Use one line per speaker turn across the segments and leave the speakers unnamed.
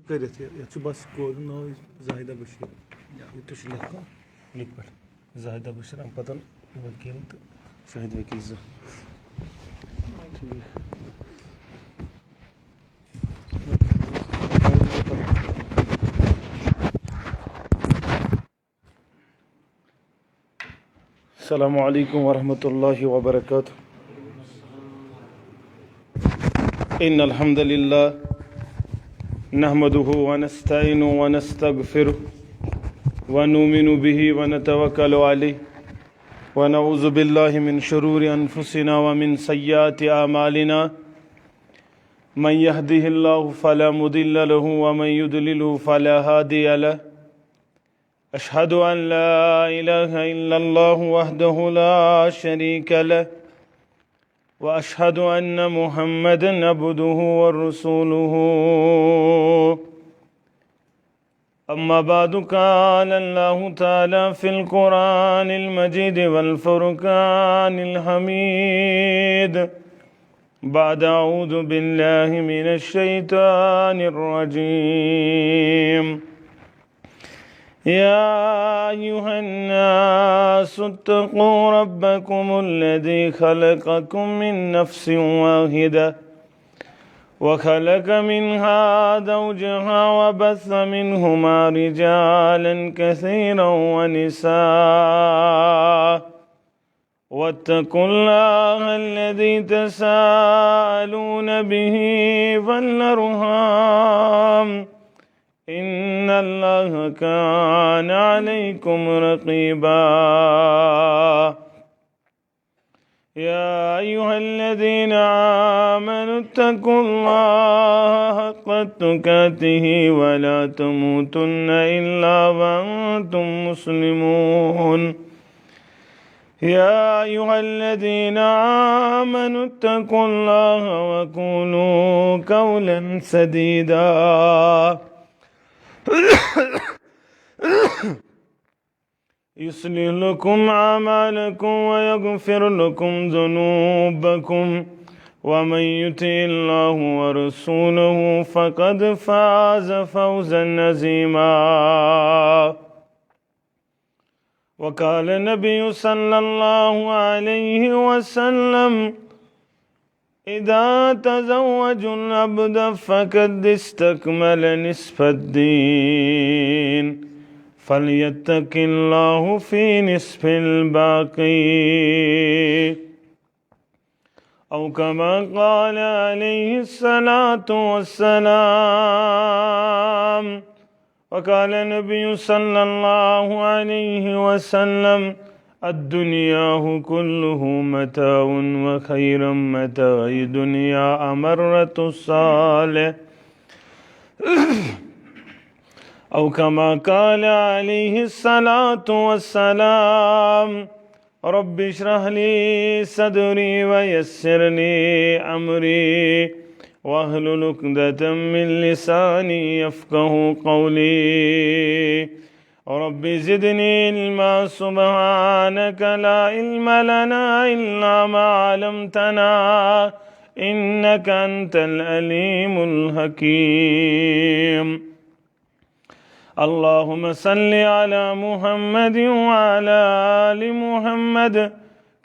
کٔرِتھ یَتھ چھُ بس کورِ ناو زاہدہ بشیٖر یہِ تہِ چھُ لیکھُن ییٚتہِ پٮ۪ٹھ زاہدہ بشیٖر اَمہِ پَتہٕ ؤکیٖل تہٕ شاہد ؤکیٖل زٕ ٹھیٖک السلام علیکم ورحمۃ اللہ وبرکاتہ ان الحمد للہ نحمده ونستعینه ونستغفره ونؤمن به ونتوکل علیہ ونعوذ باللہ من شرور انفسنا ومن سیئات اعمالنا من يهده الله فلا مضل له ومن يضلل فلا هادي له اشهد ان لا اله الا الله وحده لا شريك له واشهد ان محمدا عبده ورسوله اما بعد قال الله تعالى في القرآن المجيد والفرقان الحميد بعد اعوذ بالله من الشيطان الرجيم يا أيها الناس اتقوا ربكم الذي خلقكم من نفس واحدة وخلق منها زوجها وبث منهما رجالا كثيرا ونساء واتقوا الله الذي تساءلون به والأرحام إن الله كان عليكم رقيبا يا أيها الذين آمنوا اتقوا الله حق تقاته ولا تموتن إلا وأنتم مسلمون يا أيها الذين آمنوا اتقوا الله وقولوا قولا سديدا يصلح لكم أعمالكم ويغفر لكم ذنوبكم ومن يطع الله ورسوله فقد فاز فوزا عظيما وقال النبي صلى الله عليه وسلم إذا تزوج العبد فقد استكمل نصف الدين فليتق الله في نصف الباقي أو كما قال عليه الصلاة والسلام وقال النبي صلى الله عليه وسلم الدنيا كله متاع وخير متاع الدنيا أمرة الصالح أو كما قال عليه الصلاة والسلام رب اشرح لي صدري ويسر لي أمري واحلل عقدة من لساني يفقه قولي رب زدني علما سبحانك لا علم لنا إلا ما علمتنا إنك أنت العليم الحكيم اللهم صل على محمد وعلى آل محمد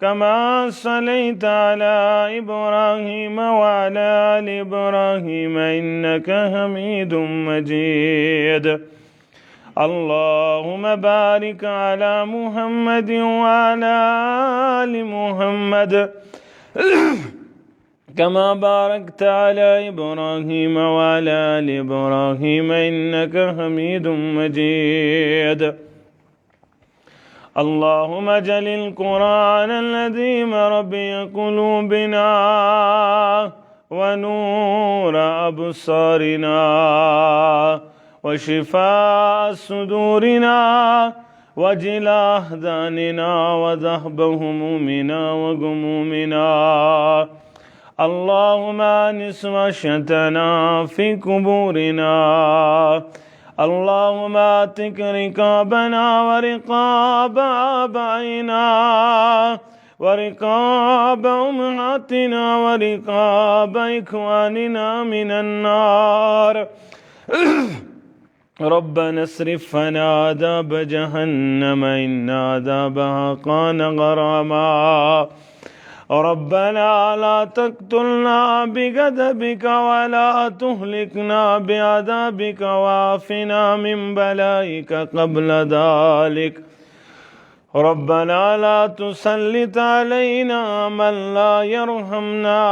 كما صليت على إبراهيم وعلى آل إبراهيم إنك حميد مجيد اللهم بارك على محمد وعلى آل محمد كما باركت على إبراهيم وعلى آل إبراهيم إنك حميد مجيد اللهم اجعل القرآن العظيم ربيع قلوبنا ونور أبصارنا وشفاء صدورنا وجلاء أحزاننا وذهب همومنا وغمومنا اللهم آنس وحشتنا في قبورنا اللهم آتك رقابنا ورقاب آبائنا ورقاب أمهاتنا ورقاب إخواننا من النار ربنا اصرف عنا عذاب جهنم إن عذابها كان غراما ربنا لا تقتلنا بغضبك ولا تهلكنا بعذابك وعافنا من بلائك قبل ذلك ربنا لا تسلط علينا من لا يرحمنا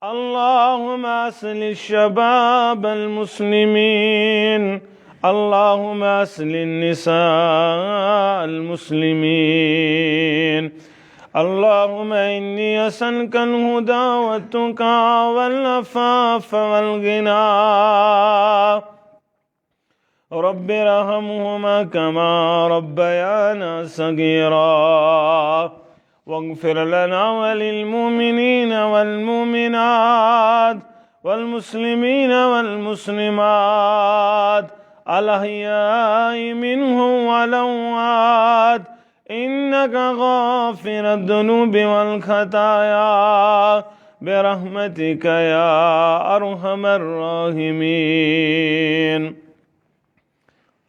اللهم أصلح الشباب المسلمين اللهم أصلح النساء المسلمين اللهم إني أسألك الهدى والتقى والعفاف والغنى رب ارحمهما كما ربيانا صغيرا واغفر لنا وللمؤمنين والمؤمنات والمسلمين والمسلمات الأحياء منهم والأموات إنك غافر الذنوب والخطايا برحمتك يا أرحم الراحمين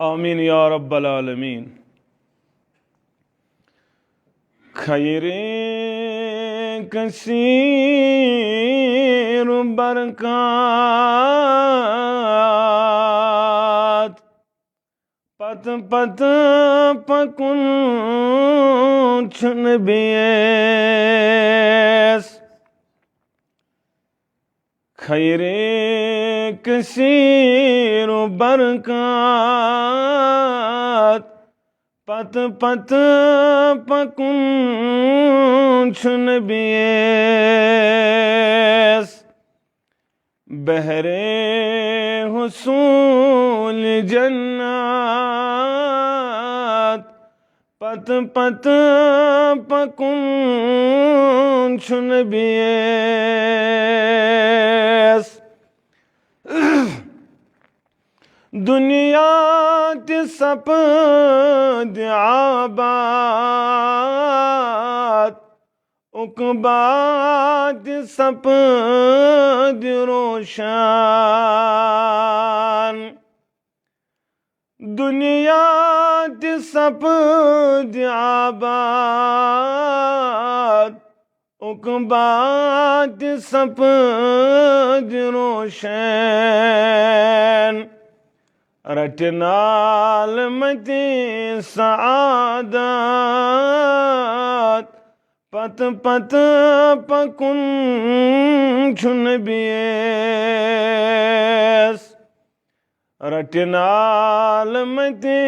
آمين يا رب العالمين خیر کثیر برکات پت پت پکن چھن بیس خیر کثیر برکات پت پت پکن چھن بیس بہرے حصول جنات پت پت پکن چھن بیس دنیا تی سپد آباد عقبات سپد روشن دنیا تی سپد آباد عقبات سپد روشن رٹنال متی سعادت پت پت پکن چھن بیس رٹنال متی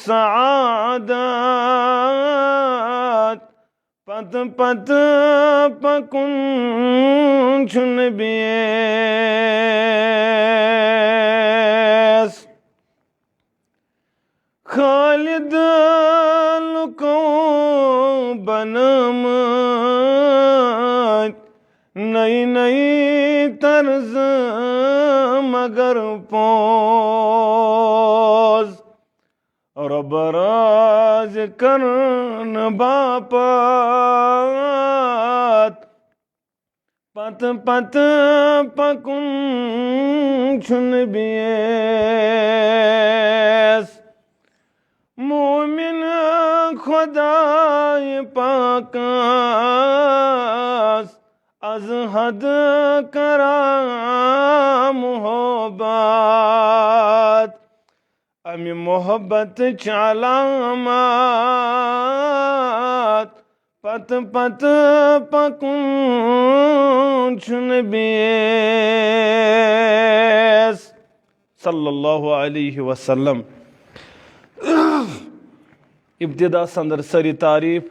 سعادت پت پت پکن چھن بیس خالد لکو بنامت نئی نئی طرز مگر پوز رب راز کرن باپات پت پت پکن چھن بیس مومن خدای پاکاس از حد کرا محبت امی محبت چالامات پت پت پکن چھن بیس صلی اللہ علیہ وسلم ابتدا سندر سری تعریف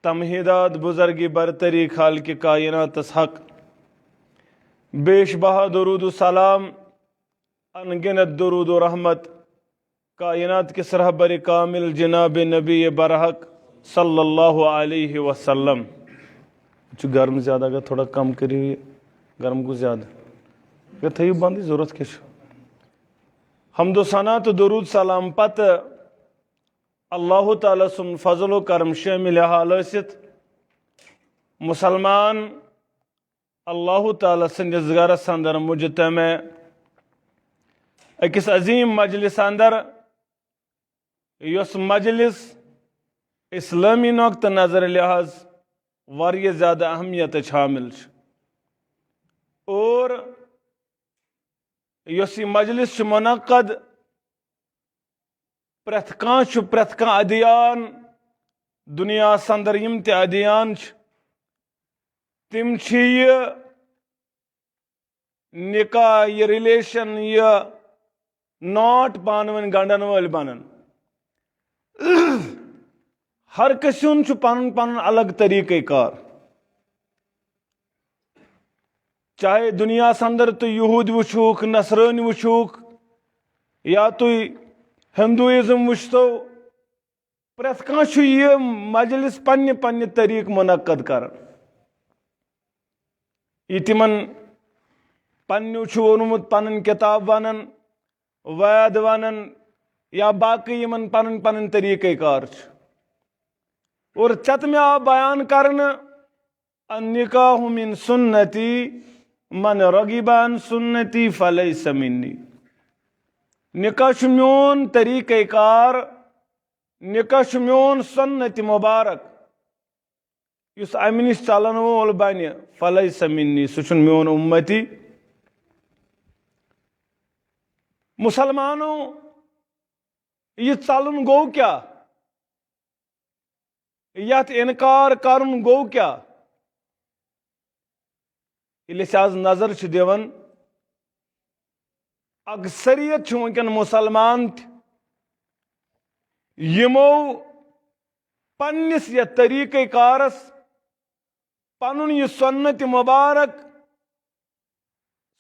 تمہیدات بزرگی برتری خالق کائنات حق بیش بہا درود و سلام انگنت درود و رحمت کائنات کے سرحبر کامل جناب نبی برحق صلی اللہ علیہ وسلم گرم زیادہ اگر تھوڑا کم کری گرم کو زیادہ اگر تھیو باندھی ضرورت کش حمد و ثنا تو درود سلام پت اللہ تعالیٰ سن فضل و کرم شامل حال ست مسلمان اللہ تعالیٰ سندس گرس اندر مجتمع اکس عظیم مجلس اندر یس مجلس اسلامی نقطہ نظر لحاظ واریاہ زیادہ اہمیت حامل اور یس یہ مجلس منعقد پرت کان ادیان دنیا اندر یم تہ ادیان تم یہ نکاح یہ ریلیشن یہ ناٹ پان ون گنڈن ول بنان ہر کسن پن پن الگ طریقہ کار چاہے دنیا اندر تو یہود وچھوک نصرانی وچھوک یا تو ہندوازم وچھتو پریت کان یہ مجلس پنہ پنہ طریق منعقد کران یہ تمن پنو وونمت پن کتاب ونان وید ونان یا باقی یمن پن پن طریقہ کار اور چتمہ آو بیان کرنے النکاح من سنتی من رغب عن سنتی فلیس منی نکاح میون طریقہ کار نکاح میون سنت مبارک اس امہ نش چلن وول بنہ فلیس منی سہ میون امتی مسلمانوں یہ چلن گو کیا یت انکار کرن گو کیا یل آز نظر دان اکثریت ونکن مسلمان یمو پنس یہ طریقہ کارس پن یہ سنت مبارک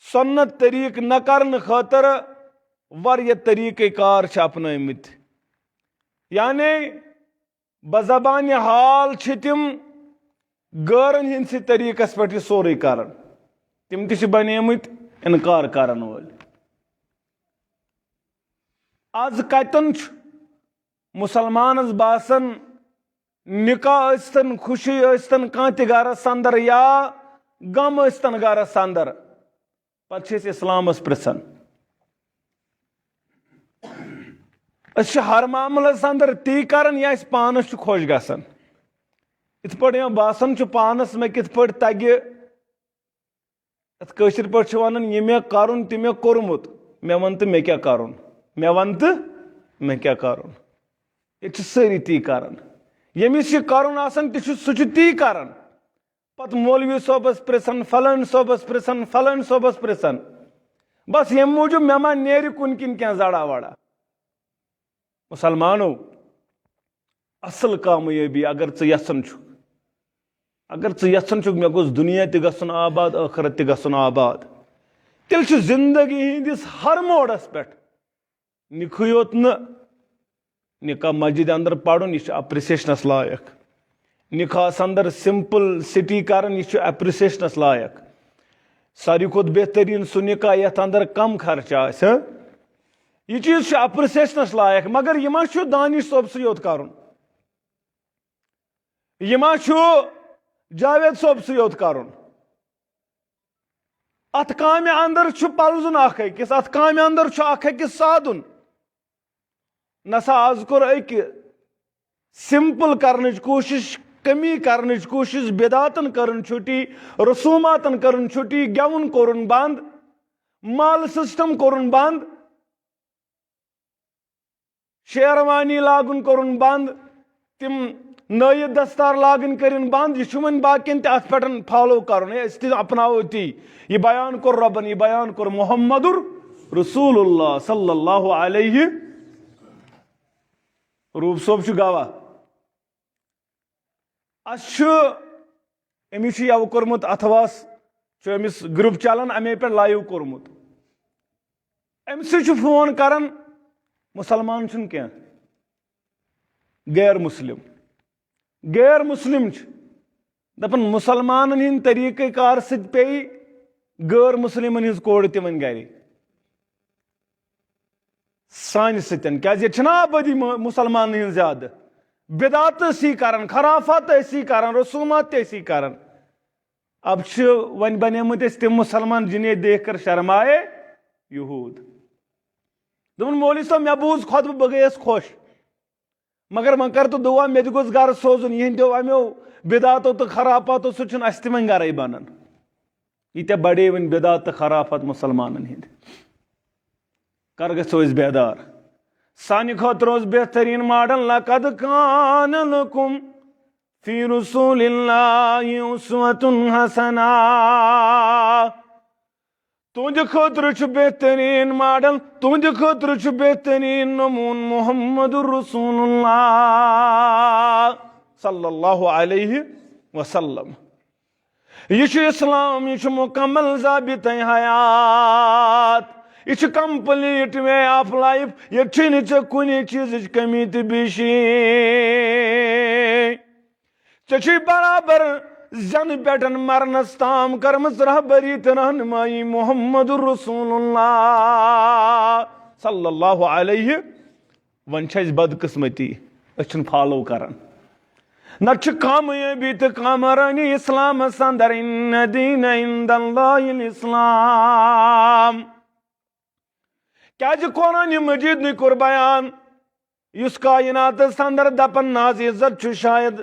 سنت طریق نہ کرن خاطر واریاہ طریقہ کار اپنمت یعنی بزبان حال تم غیرن ہند طریقس پہ سوری کران تم تہ بنیمت انکار کرن ول آز کتن مسلمانس باسان نکاح ستن خوشی ستن کان تہ گرس اندر یا غم ستن گرس اندر پتہ اسلامس پرژھان اس ہر معاملس اندر تی کران یا اس پانس خوش گژھان ات پہ باسان پانس میں کت پہ تگہ کاشر پہ ونان یہ مے کرن تہ مے کورمت مے ون تو مے کیا کرن مے ون تو مے کیا کرن یہ ساری تی کران یمس یہ کرن آسان تہ سہ تی کران پتہ مولوی صوبس پرژھان فلان صوبس پرژھان فلان صوبس پرژھان بس یم موجود مے ما نیرِ کن کن کی زڑا وڑا مسلمانو اصل کامیابی اگر ژھان اگر ژھان مے گوس دنیا تہ گژھن آباد ٲخرت تہ گژھن آباد تیل چھ زندگی ہندس ہر موڑس پہ نکاح یوت نکاح مسجد اندر پڑھن یہ اپریسیشنس لائق نکاح اندر سمپل سٹی کرن یہ اپریسیشنس لائق ساری کھت بہترین سہ نکاح یتھ اندر کم خرچہ آسہ یہ چیز اپریسیشنس لائق مگر یہ ما دانش صوب سے یوت کرن یہ ما جاوید صوب سے یوت کرن ات کامہ اندر پلزن اخ أکس ات کامہ اندر اخ أکس سادن نسا آز کور اک سمپل کرنچ کوشش کمی کرنچ کوشش بدعاتن کرن چھٹی رسوماتن کرن چھٹی گیون کورن بند مال سسٹم کورن بند شیروانی لاگن کورن بند تم نئی دستار لاگن کرن بند یہ ون باقین تہ ات پہ فالو کرن اس تہ اپناو تی یہ بیان کور ربن یہ بیان کور محمد رسول اللہ صلی اللہ علیہ روب صوب گواہ اس امس یہ کورمت اتھواس امس گروپ چلان امے پہ لائیو کورمت ام سے فون کران مسلمان چھن کیا غیر مسلم دپن مسلمان ہند طریقہ کار ست پی غیر مسلمن ہز کور تمن گھر سان ستن کیا آبادی مسلمان ہند زیادہ بدعات اسی کران خرافات اسی کران رسومات اسی کران اب ون بنیمت تم مسلمان جنہیں دیکھ کر شرمائے یہود دون مولوی صاحب مے بوز خطبہ بہ گیس خوش مگر من کر تو دعا مے تہ گوس گر سوزن یہندیو امیو بدعاتو تو خرافاتو سہ چھن اس تمن گرے بنان یہ بڑے ون بدعات تو خرافات مسلمانن ہند کر گژھو اس بیدار سانہ خاطر اس بہترین ماڈل لقد کان لکم فی رسول اللہ اسوۃ حسنہ تہند خاطر چھ بہترین ماڈل تہند خاطر چھ بہترین نمون محمد رسول اللہ صلی اللہ علیہ وسلم یہ اسلام یہ مکمل ضابط حیات یہ کمپلیٹ وے آف لائف یہ چھن کن چیز کمی تو بیشی ژے برابر زن پہ مرنس تام کرمز رہبری تو رہنمائی محمد رسول اللہ صلی اللہ علیہ ون بدقسمتی اس فالو کران نہ کامیابی تو کامرانی اسلام اندر ان دین عند اللہ الاسلام کیا قرآن مجید نے کور بیان اس کائنات اندر دپن ناز عزت شاید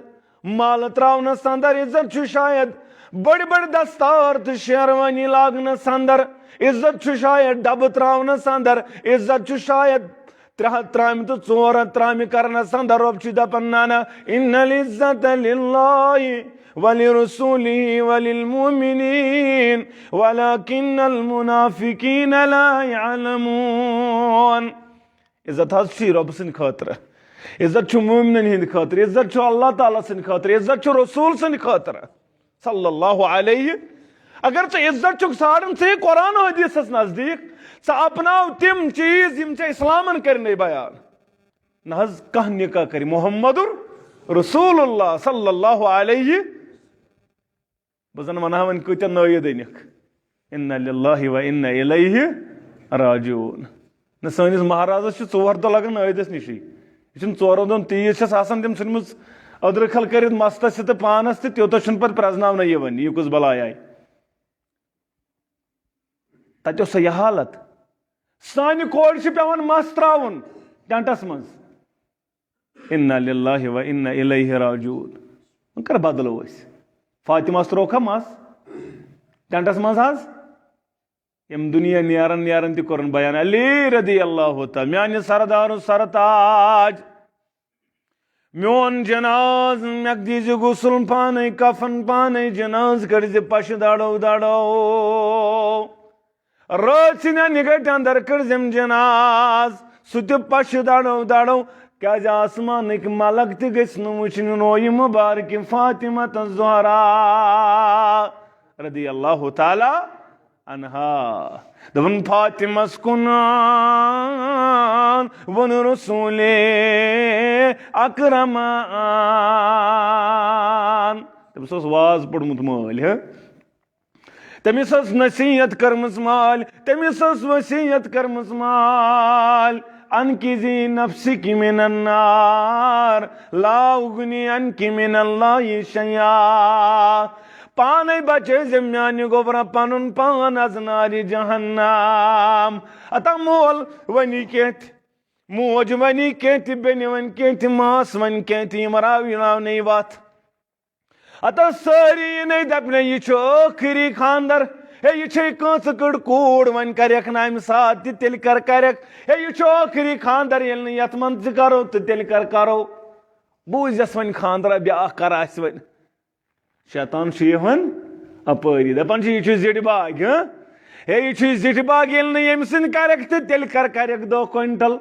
مال تراونس اندر عزت شاید بڑی بڑی دستار تو شیروانی لاگنس اندر عزت شاید ڈب تراونس اندر عزت شاید 3 ترامہ تو 4 ترامہ کرنس اندر رب دپن نانا ان العزت للہ ولرسولہ وللمؤمنین ولکن المنافقین لا یعلمون عزت رب سن خاطر عزت مومنن ہند خاطر عزت اللہ تعالیٰ سن خاطر عزت رسول سن خاطر صلی اللہ علیہ اگر ژے عزت ژھانڈان ژے قرآن حدیث نزدیک ژٕ اپناو تم چیز یم ژے اسلامن کرنے بیان نہ کھانا نکاح کر محمد رسول اللہ صلی اللہ علیہ بزن ونہا ون کتیا نٲیِد أنِکھ اِنَّ لِلَّهِ وَإِنَّ إِلَيْهِ راجعون نہ سٲنِس مہارازس چھِ 4 دۄہ لگان نٲیِدس نِشی یہ چھُنہٕ 4 دۄہن تیٖژ چھس آسان تِم ژھٕنمٕژ أدرٕکھل کٔرِتھ مستس تہِ پانس تہِ تیوٗتاہ چھُنہٕ پتہٕ پرٛزناونہٕ یِوان یہِ کُس بلاے آیہِ تتہِ اوس سۄ یہِ حالت سانہِ کورِ چھِ پیوان مس تراوُن ٹینٹس منٛز اِنَّ لِلَّهِ وَإِنَّ إِلَيْهِ راجعون وۄنۍ کر بدلو أسۍ فاطمہ تروکھا مس ٹینٹس منٛز حظ یم دنیا نیرن تہ کورن بیان علی رضی اللہ تعالی میانہ سردار سرتاج میون جناز مےٚ دیٖزِ غسل پانے کفن پانے جناز کٔرزِ پشہِ دڑو رٲژ سِنٛدِ نِگہٕ اندر کٔرزِم جناز سُہ تہِ پشہِ دڑو کیازِ آسمانٕکۍ ملک تہِ گٔژھۍ نہٕ وٕچھنہِ نویہِ مُبارکہِ فاطمہ الزہرا رضی اللہ تعالی عنہا دپن فاطمس کُن ووٚن رسوٗلِ اکرم تٔمِس اوس واز پوٚرمُت مٲلۍ تٔمِس ٲس نصیحت کٔرمٕژ مالۍ تٔمِس ٲس وصیت کٔرمٕژ مالۍ انقذی نفسک من النار لا اغنی عنک من اللہ شیئا پانے بچے زمیانی گوبرا پنن پان از ناری جہنم اتا مول ونی کہت موج ونی کہت بینی ون کہت ماس ون کہت مراوی راونی وات اتا ساری نہیں دپنے یہ چھو آخری خاندر ہے یہ چھے کانس کڑ کوڑ ون کریک نام ساتھ تی تیل کریک ہے یہ چھو آخری خاندر یلنی یتمن تی کرو تی تیل کرو بوز جس ون خاندر بیاہ کر آس ون شیطان ون اپری دپان یہ چھو زیڑ باغ ہے یہ چھو زیڑ باغ یلنی یم سن کریک تی تیل کریک 2 کوئنٹل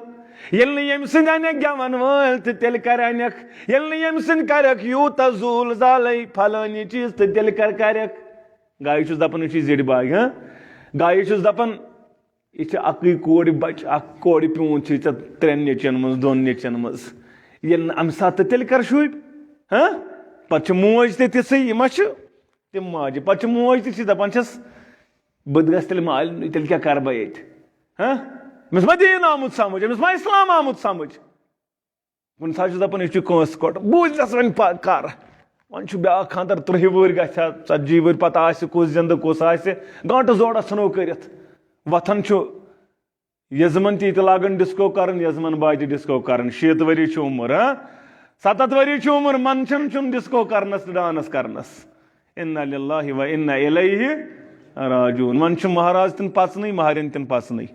یلنی یم سن انیک گیون وال تی تیل انیک یلنی یم سن کریک یوتا زول زالی پھلانی چیز تی تیل کریک گائی چھس دپان یہ زیڑ باغ گائی چھس دپان یہ اکی کوڑ بچ اک کوڑ پیون چھ 3 نیچن مز 2 نیچن مز یل ام سات تیل کر شوب پتہ موج تہ تھی ما تم ماجہ پتہ موج تہ دپان چھس بہت گھس تیل مال تیل کیا کر بہ یت مس ما دین آمت سمجھ مس ما اسلام آمت سمجھ کن سات چھس دپان یہ کنس کوٹ بوز ون کر ون بیاا خاندر 30 ور گھا 40 ور پتہ کس زندہ کس گنٹہ زوڑا ژھنو کرت وتھان یزمن تہ لاگان ڈسکو کرن یزمن باجہ ڈسکو کرن 60 وری عمر 70 وری عمر منچن چھ ڈسکو کرنس ڈانس کرنس انا للہ و انا الیہ راجعون ون مہاراج تن پژنے مہارین تن پژنے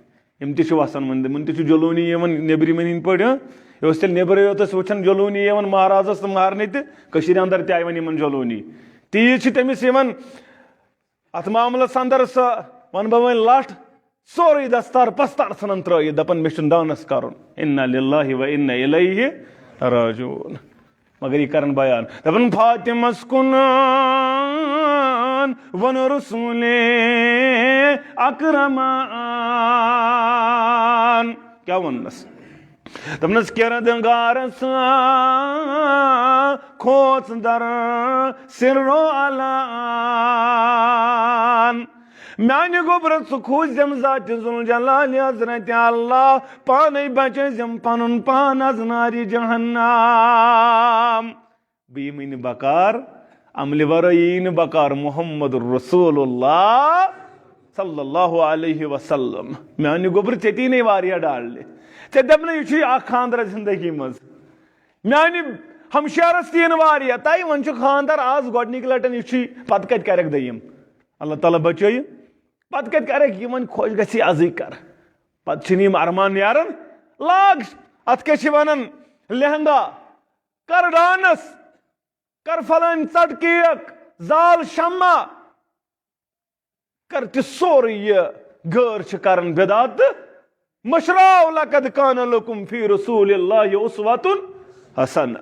یم تہ وسان من تہ جلونی نیبرمن ہند پہ یہ تیل نیبرے یوت وچان جلونی مہارازس تو مہارنہ تہ اندر تہ آئی ون جلونی تیز تمس ات معاملس اندر سا ون بہ ون لٹھ سوری دستار پستار ژھنان ترٲیِتھ دپان مےٚ چھُنہٕ ڈانس کرُن انا للہ و انا الیہ راجعون مگر یہ کرن بیان دپان فاطمس کن ون رسول اکرمان کیا ونس دپنس کردگارس کھوژ در سرو علان میانہ گوبر ثہ کھوزم ذات ذوالجلال حضرت اللہ پانے بچزم پنن پان از ناری جہنم بیمین بکار عمل ورائین بکار محمد رسول اللہ صلی اللہ علیہ وسلم میانہ گوبر ٹھیے نہیں واریا ڈالنے ٹھیے دپنا یہ اخ خاندر زندگی مز میانہ ہمشیرس تین واریا تائی ون خاندر آز گۄڈنِکہِ لٹن یہ پتہ کت کرک دیم اللہ تعالیٰ بچٲیِن پتہ کت کرک یہ خۄش گژھی ازٕے کر پتہ چھِنہٕ یِم ارمان نیران لاگ ات کیاہ چھِ ونان لہنگا کر ڈانس کر فلٲنۍ ژٹ کیک زال شمع کر تہ سورُے یہ غٲر چھِ کران بدعت تہٕ مشراو لقد کان لکم فی رسول اللہ اسوۃ حسنہ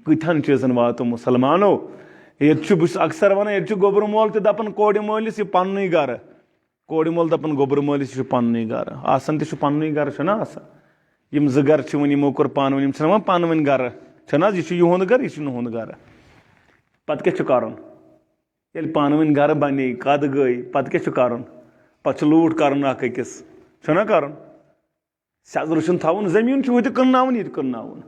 کتھن چیزن واتو مسلمانو یہ بس اکثر ونان یہ گوبر مول تہ دپان کورِ مٲلِس یہ پننُے گرٕ کورِ مول دپان گوبر مٲلِس یہ پننُے گرٕ آسان تہ پننُے گرٕ چھُنہ آسان یم زٕ گرٕ چھِ وۄنۍ یمو کوٚر پانہٕ ؤنۍ یم چھِنہ وۄنۍ پانہٕ ؤنۍ گرٕ چھُنہ حظ یہ چھُ یِہُنٛد گرٕ یہ چھُ یِہُنٛد گرٕ پتہٕ کیاہ چھُ کرُن ییٚلہِ پانہٕ ؤنۍ گرٕ بنے کد گٔے پتہٕ کیاہ چھُ کرُن پتہٕ چھُ لوٗٹ کرُن اکھ أکِس چھُنہ کرُن سیٚزرٕ چھُنہٕ تھاوُن زٔمیٖن چھُ ہُتہِ کٕنناوُن ییٚتہِ کٕنناوُن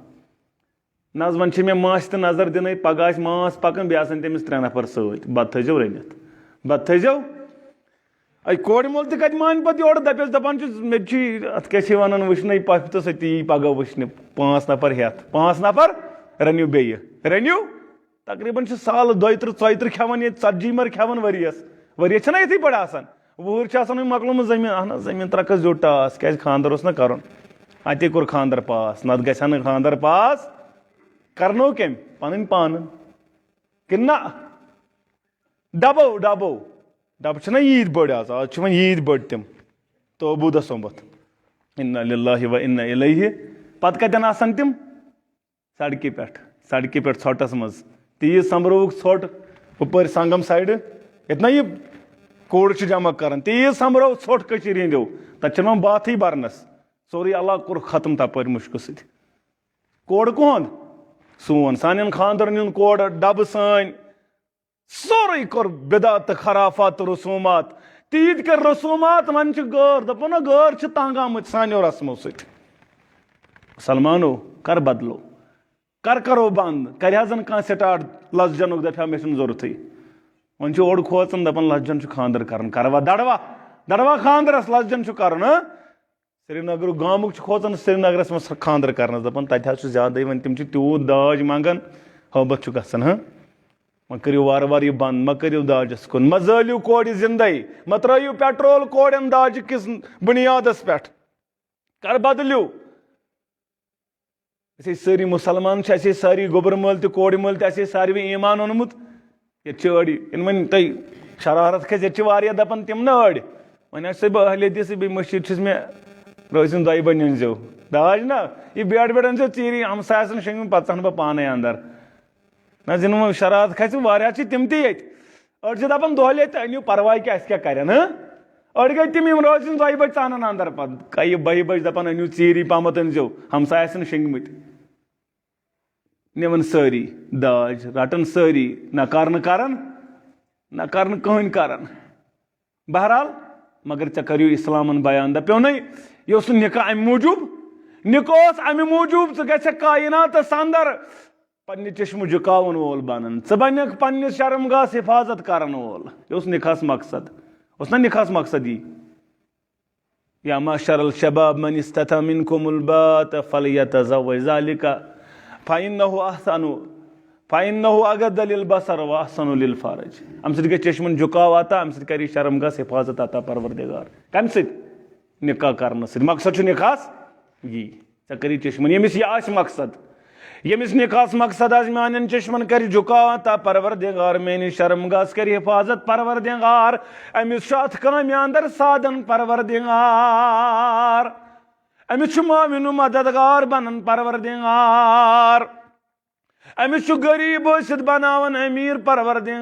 نہ حظ وۄنۍ چھِ مےٚ ماسہِ تہِ نظر دِنٕے پگہہ آسہِ ماس پکان بیٚیہِ آسان تٔمِس 3 نفر سۭتۍ بتہٕ تھٲیزیو رٔنِتھ بتہٕ تھٲیزیو کورِ مول تہِ کتہِ مانہِ پتہٕ یورٕ دپٮ۪س دپان چھُس مےٚ تہِ چھُے اتھ کیاہ چھِ ونان وٕچھنٕے پۄپھِ تہٕ سۄ تہِ یی پگہہ وٕچھنہِ 5 نفر ہٮ۪تھ 5 نفر رٔنِو بیٚیہِ رٔنِو تقریٖباً چھِ سالہٕ 32-33 کھٮ۪وان ییٚتہِ 40 مر کھٮ۪وان ؤرِیس چھِنہ یِتھٕے پٲٹھۍ آسان وُہٕرۍ چھِ آسان وۄنۍ مۄکلومُت زٔمیٖن اہن حظ زٔمیٖن ترٛکس زیوٗٹھ ٹاس کیٛازِ خانٛدر اوس نہ کرُن اتے کوٚر خانٛدر پاس نتہٕ گژھِ ہا نہٕ خانٛدر پاس کرنو کٔمۍ پنٕنۍ پانہٕ کِنہٕ نہ ڈبہٕ چھِنہ عیٖد بٔڑ آز چھِ وۄنۍ عیٖد بٔڑ تِم توبوٗدہ سومبتھ انا للہ و انا الیہ پتہٕ کتٮ۪ن آسان تِم سڑکہِ پٮ۪ٹھ ژھۄٹس منٛز تیٖژ سمبرووُکھ ژھۄٹ ہُپٲرۍ سنگم سایڈٕ ییٚتہِ نہ یہِ کوڑ چھِ جمع کران تیٖژ سمبرو ژھۄٹ کٔشیٖرِ ہِنٛدیو تتہِ چھنہٕ وۄنۍ باتھٕے برنس سورُے علاقہٕ کوٚرُکھ ختم تپٲرۍ مُشکہٕ سۭتۍ کوڑ کُہُنٛد سون سانٮ۪ن خانٛدرن ہُنٛد کوڑ ڈبہٕ سٲنۍ سورُے کوٚر بدعت تہٕ خرافات تہٕ رسوٗمات تیٖتۍ کٔرۍ رسوٗمات وۄنۍ چھِ غٲر دپان نہ غٲر چھِ تنگ آمٕتۍ سانیو رسمو سۭتۍ مسلمانو کر بدلو کرو بند کرِ حظ کانٛہہ سٹاٹ لسجنُک دپہِ ہا مےٚ چھُنہٕ ضروٗرتھٕے وۄنۍ چھُ اوڑ کھوژان دپان لسجن چھُ خانٛدر کرُن کروا دڑوا خانٛدرس لسجن چھُ کرُن سرینگرُک گامُک چھُ کھوژان سرینگرس منٛز خانٛدر کرنس دپان تتہِ حظ چھُ زیادٕے وۄنۍ تِم چھِ تیوٗت داج منگان حٲبت چھُ گژھان وۄنۍ کٔرِو وارٕ یہِ بنٛد مہ کٔرِو داجس کُن مہ زٲلِو کورِ زندے مہ ترٲیِو پیٹرول کورٮ۪ن داجہِ کِس بُنیادس پٮ۪ٹھ کر بدلِو أسۍ سٲری مُسلمان چھِ اَسے سٲری گوٚبُر مٲلۍ تہِ کورِ مٲلۍ تہِ اَسے ساروی ایمان اوٚنمُت ییٚتہِ چھِ أڑۍ یِنہٕ وۄنۍ تۄہہِ شرارت کھسہِ ییٚتہِ چھِ واریاہ دپان تِم نہ أڑۍ وۄنۍ آسہِ بہٕ اہل حدیثٕے بیٚیہِ مٔشیٖد چھُس مےٚ رٲژِن 2 بجہِ أنۍزیو داج نہ یہِ بیڈ أنۍزیو ژیٖری ہمساے آسن شۄنٛگمٕتۍ پتہٕ ژھنہٕ بہٕ پانے اندر نہ حظ یِنہٕ وۄنۍ شرارت کھسہِ واریاہ چھِ تِم تہِ ییٚتہِ أڑۍ چھِ دپان دۄہلے تہٕ أنِو پرواے کیٛاہ اَسہِ کیٛاہ کرن أڑۍ گٔے تِم یِم رٲژِن 2 بجہِ ژانن اندر پتہٕ کَیہِ 2 بجہِ دپان أنِو ژیٖری پہمتھ أنۍزیو ہمساے آسن شۄنٛگمٕتۍ نِوان سٲری داج رٹان سٲری نہ کرنہٕ کران نہ کرنہٕ کٕہٕنۍ کران بہرحال مگر ژےٚ کٔرِو اسلامن بیان دپیو نَے یہِ اوس نہٕ نکاح امہِ موٗجوٗب نکاح اوس امہِ موٗجوٗب ژٕ گژھکھ کایناتس اندر پنہ چشم جکاون وول بنن ژٕ بنکھ پننس شرمگاہس حفاظت کرن وول یہ اوس نکاحس مقصد اوس نا نکاحس مقصد یہ یا معشر الشباب من استطاع منکم الباءۃ فلیتزوج ذلک فإنه اغض للبصر واحسن للفرج ام سۭتۍ گژھِ چشمن جُکاو عطا ام سۭتۍ کری شرمگاہس حفاظت عطا پروردگار کمہِ سۭتۍ نکاح کرنہٕ سۭتۍ مقصد چھُ نکاحس یی ژےٚ کری چشمن ییٚمِس یہِ آسہِ مقصد ییٚمِس نکاحس مقصد آسہِ میانٮ۪ن چشمن کر جُکاو عطا پروردگار میٲنِس شرمگاہس کر حفاظت پروردگار أمِس چھُ اتھ کامہِ اندر سادن پروردگار أمِس چھُ معاون و مددگار بنان پروردگار أمِس چھُ غریٖب ٲسِتھ بناوان أمیٖر پروردگار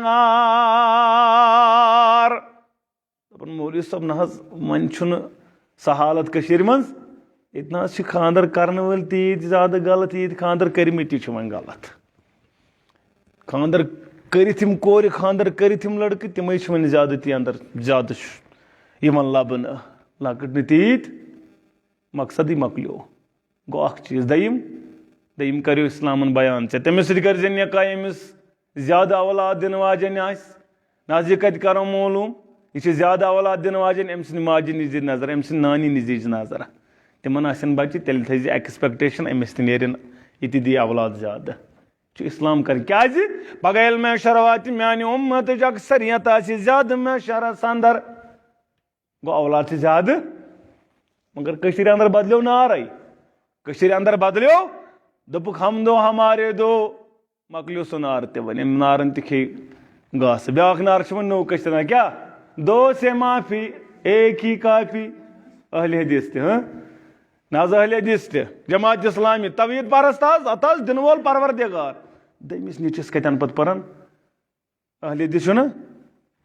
دپان مولوی صٲب نہ حظ وۄنۍ چھُنہٕ سۄ حالت کٔشیٖرِ منٛز ییٚتہِ نہ حظ چھِ خانٛدر کرن وٲلۍ تیٖتۍ زیادٕ غلط ییٚتہِ خانٛدر کٔرمٕتۍ تہِ چھِ وۄنۍ غلط خانٛدر کٔرِتھ یِم کورِ خانٛدر کٔرِتھ یِم لڑکہٕ تِمے چھِ وۄنۍ زیادٕ اندر زیادٕ یِوان لبنہٕ لۄکٕٹۍ نہٕ تیٖتۍ مقصدٕے مۄکلیو گوٚو اکھ چیٖز دوٚیِم کریو اسلامن بیان ژےٚ تٔمِس سۭتۍ کٔرۍ زِ نکاح ییٚمِس زیادٕ اولاد دِنہٕ واجٮ۪ن آسہِ نہ حظ یہِ کتہِ کرو معلوٗم یہِ چھِ زیادٕ اولاد دِنہٕ واجٮ۪ن أمۍ سٕنٛدِ ماجہِ نِش دِ نظر أمۍ سٕنٛدِ نانہِ نِش دِچ نظر تِمن آسن بچہِ تیٚلہِ تھٲیزِ ایکسپیکٹیشن أمِس تہِ نیرن یہِ تہِ دی اولاد زیادٕ چھُ اسلام کرِ کیازِ پگہہ ییٚلہِ معاشر واتہِ میانہِ اُمتٕچ اکثریت آسہِ زیادٕ معاشرس اندر گوٚو اولاد چھِ زیادٕ مگر کٔشیٖرِ اندر بدلیو نارے کٔشیٖرِ اندر بدلیو دوٚپُکھ ہم دو ہمارے دو مۄکلیو سُہ نار تہِ وۄنۍ أمۍ نارن تہِ کھیٚیہِ گاسہٕ بیاکھ نار چھِ وۄنۍ نوٚو کٔشیٖرِ منٛز کیاہ دو سے معافی ایک ہی کافی اہل حدیث تہِ نہ حظ اہل حدیث تہِ جماعت اسلامی توحیٖد پرست حظ اتھ حظ دِنہٕ وول پروردگار دٔیمِس نیچوِس کتٮ۪ن پتہٕ پران اہل حدیث چھُنہ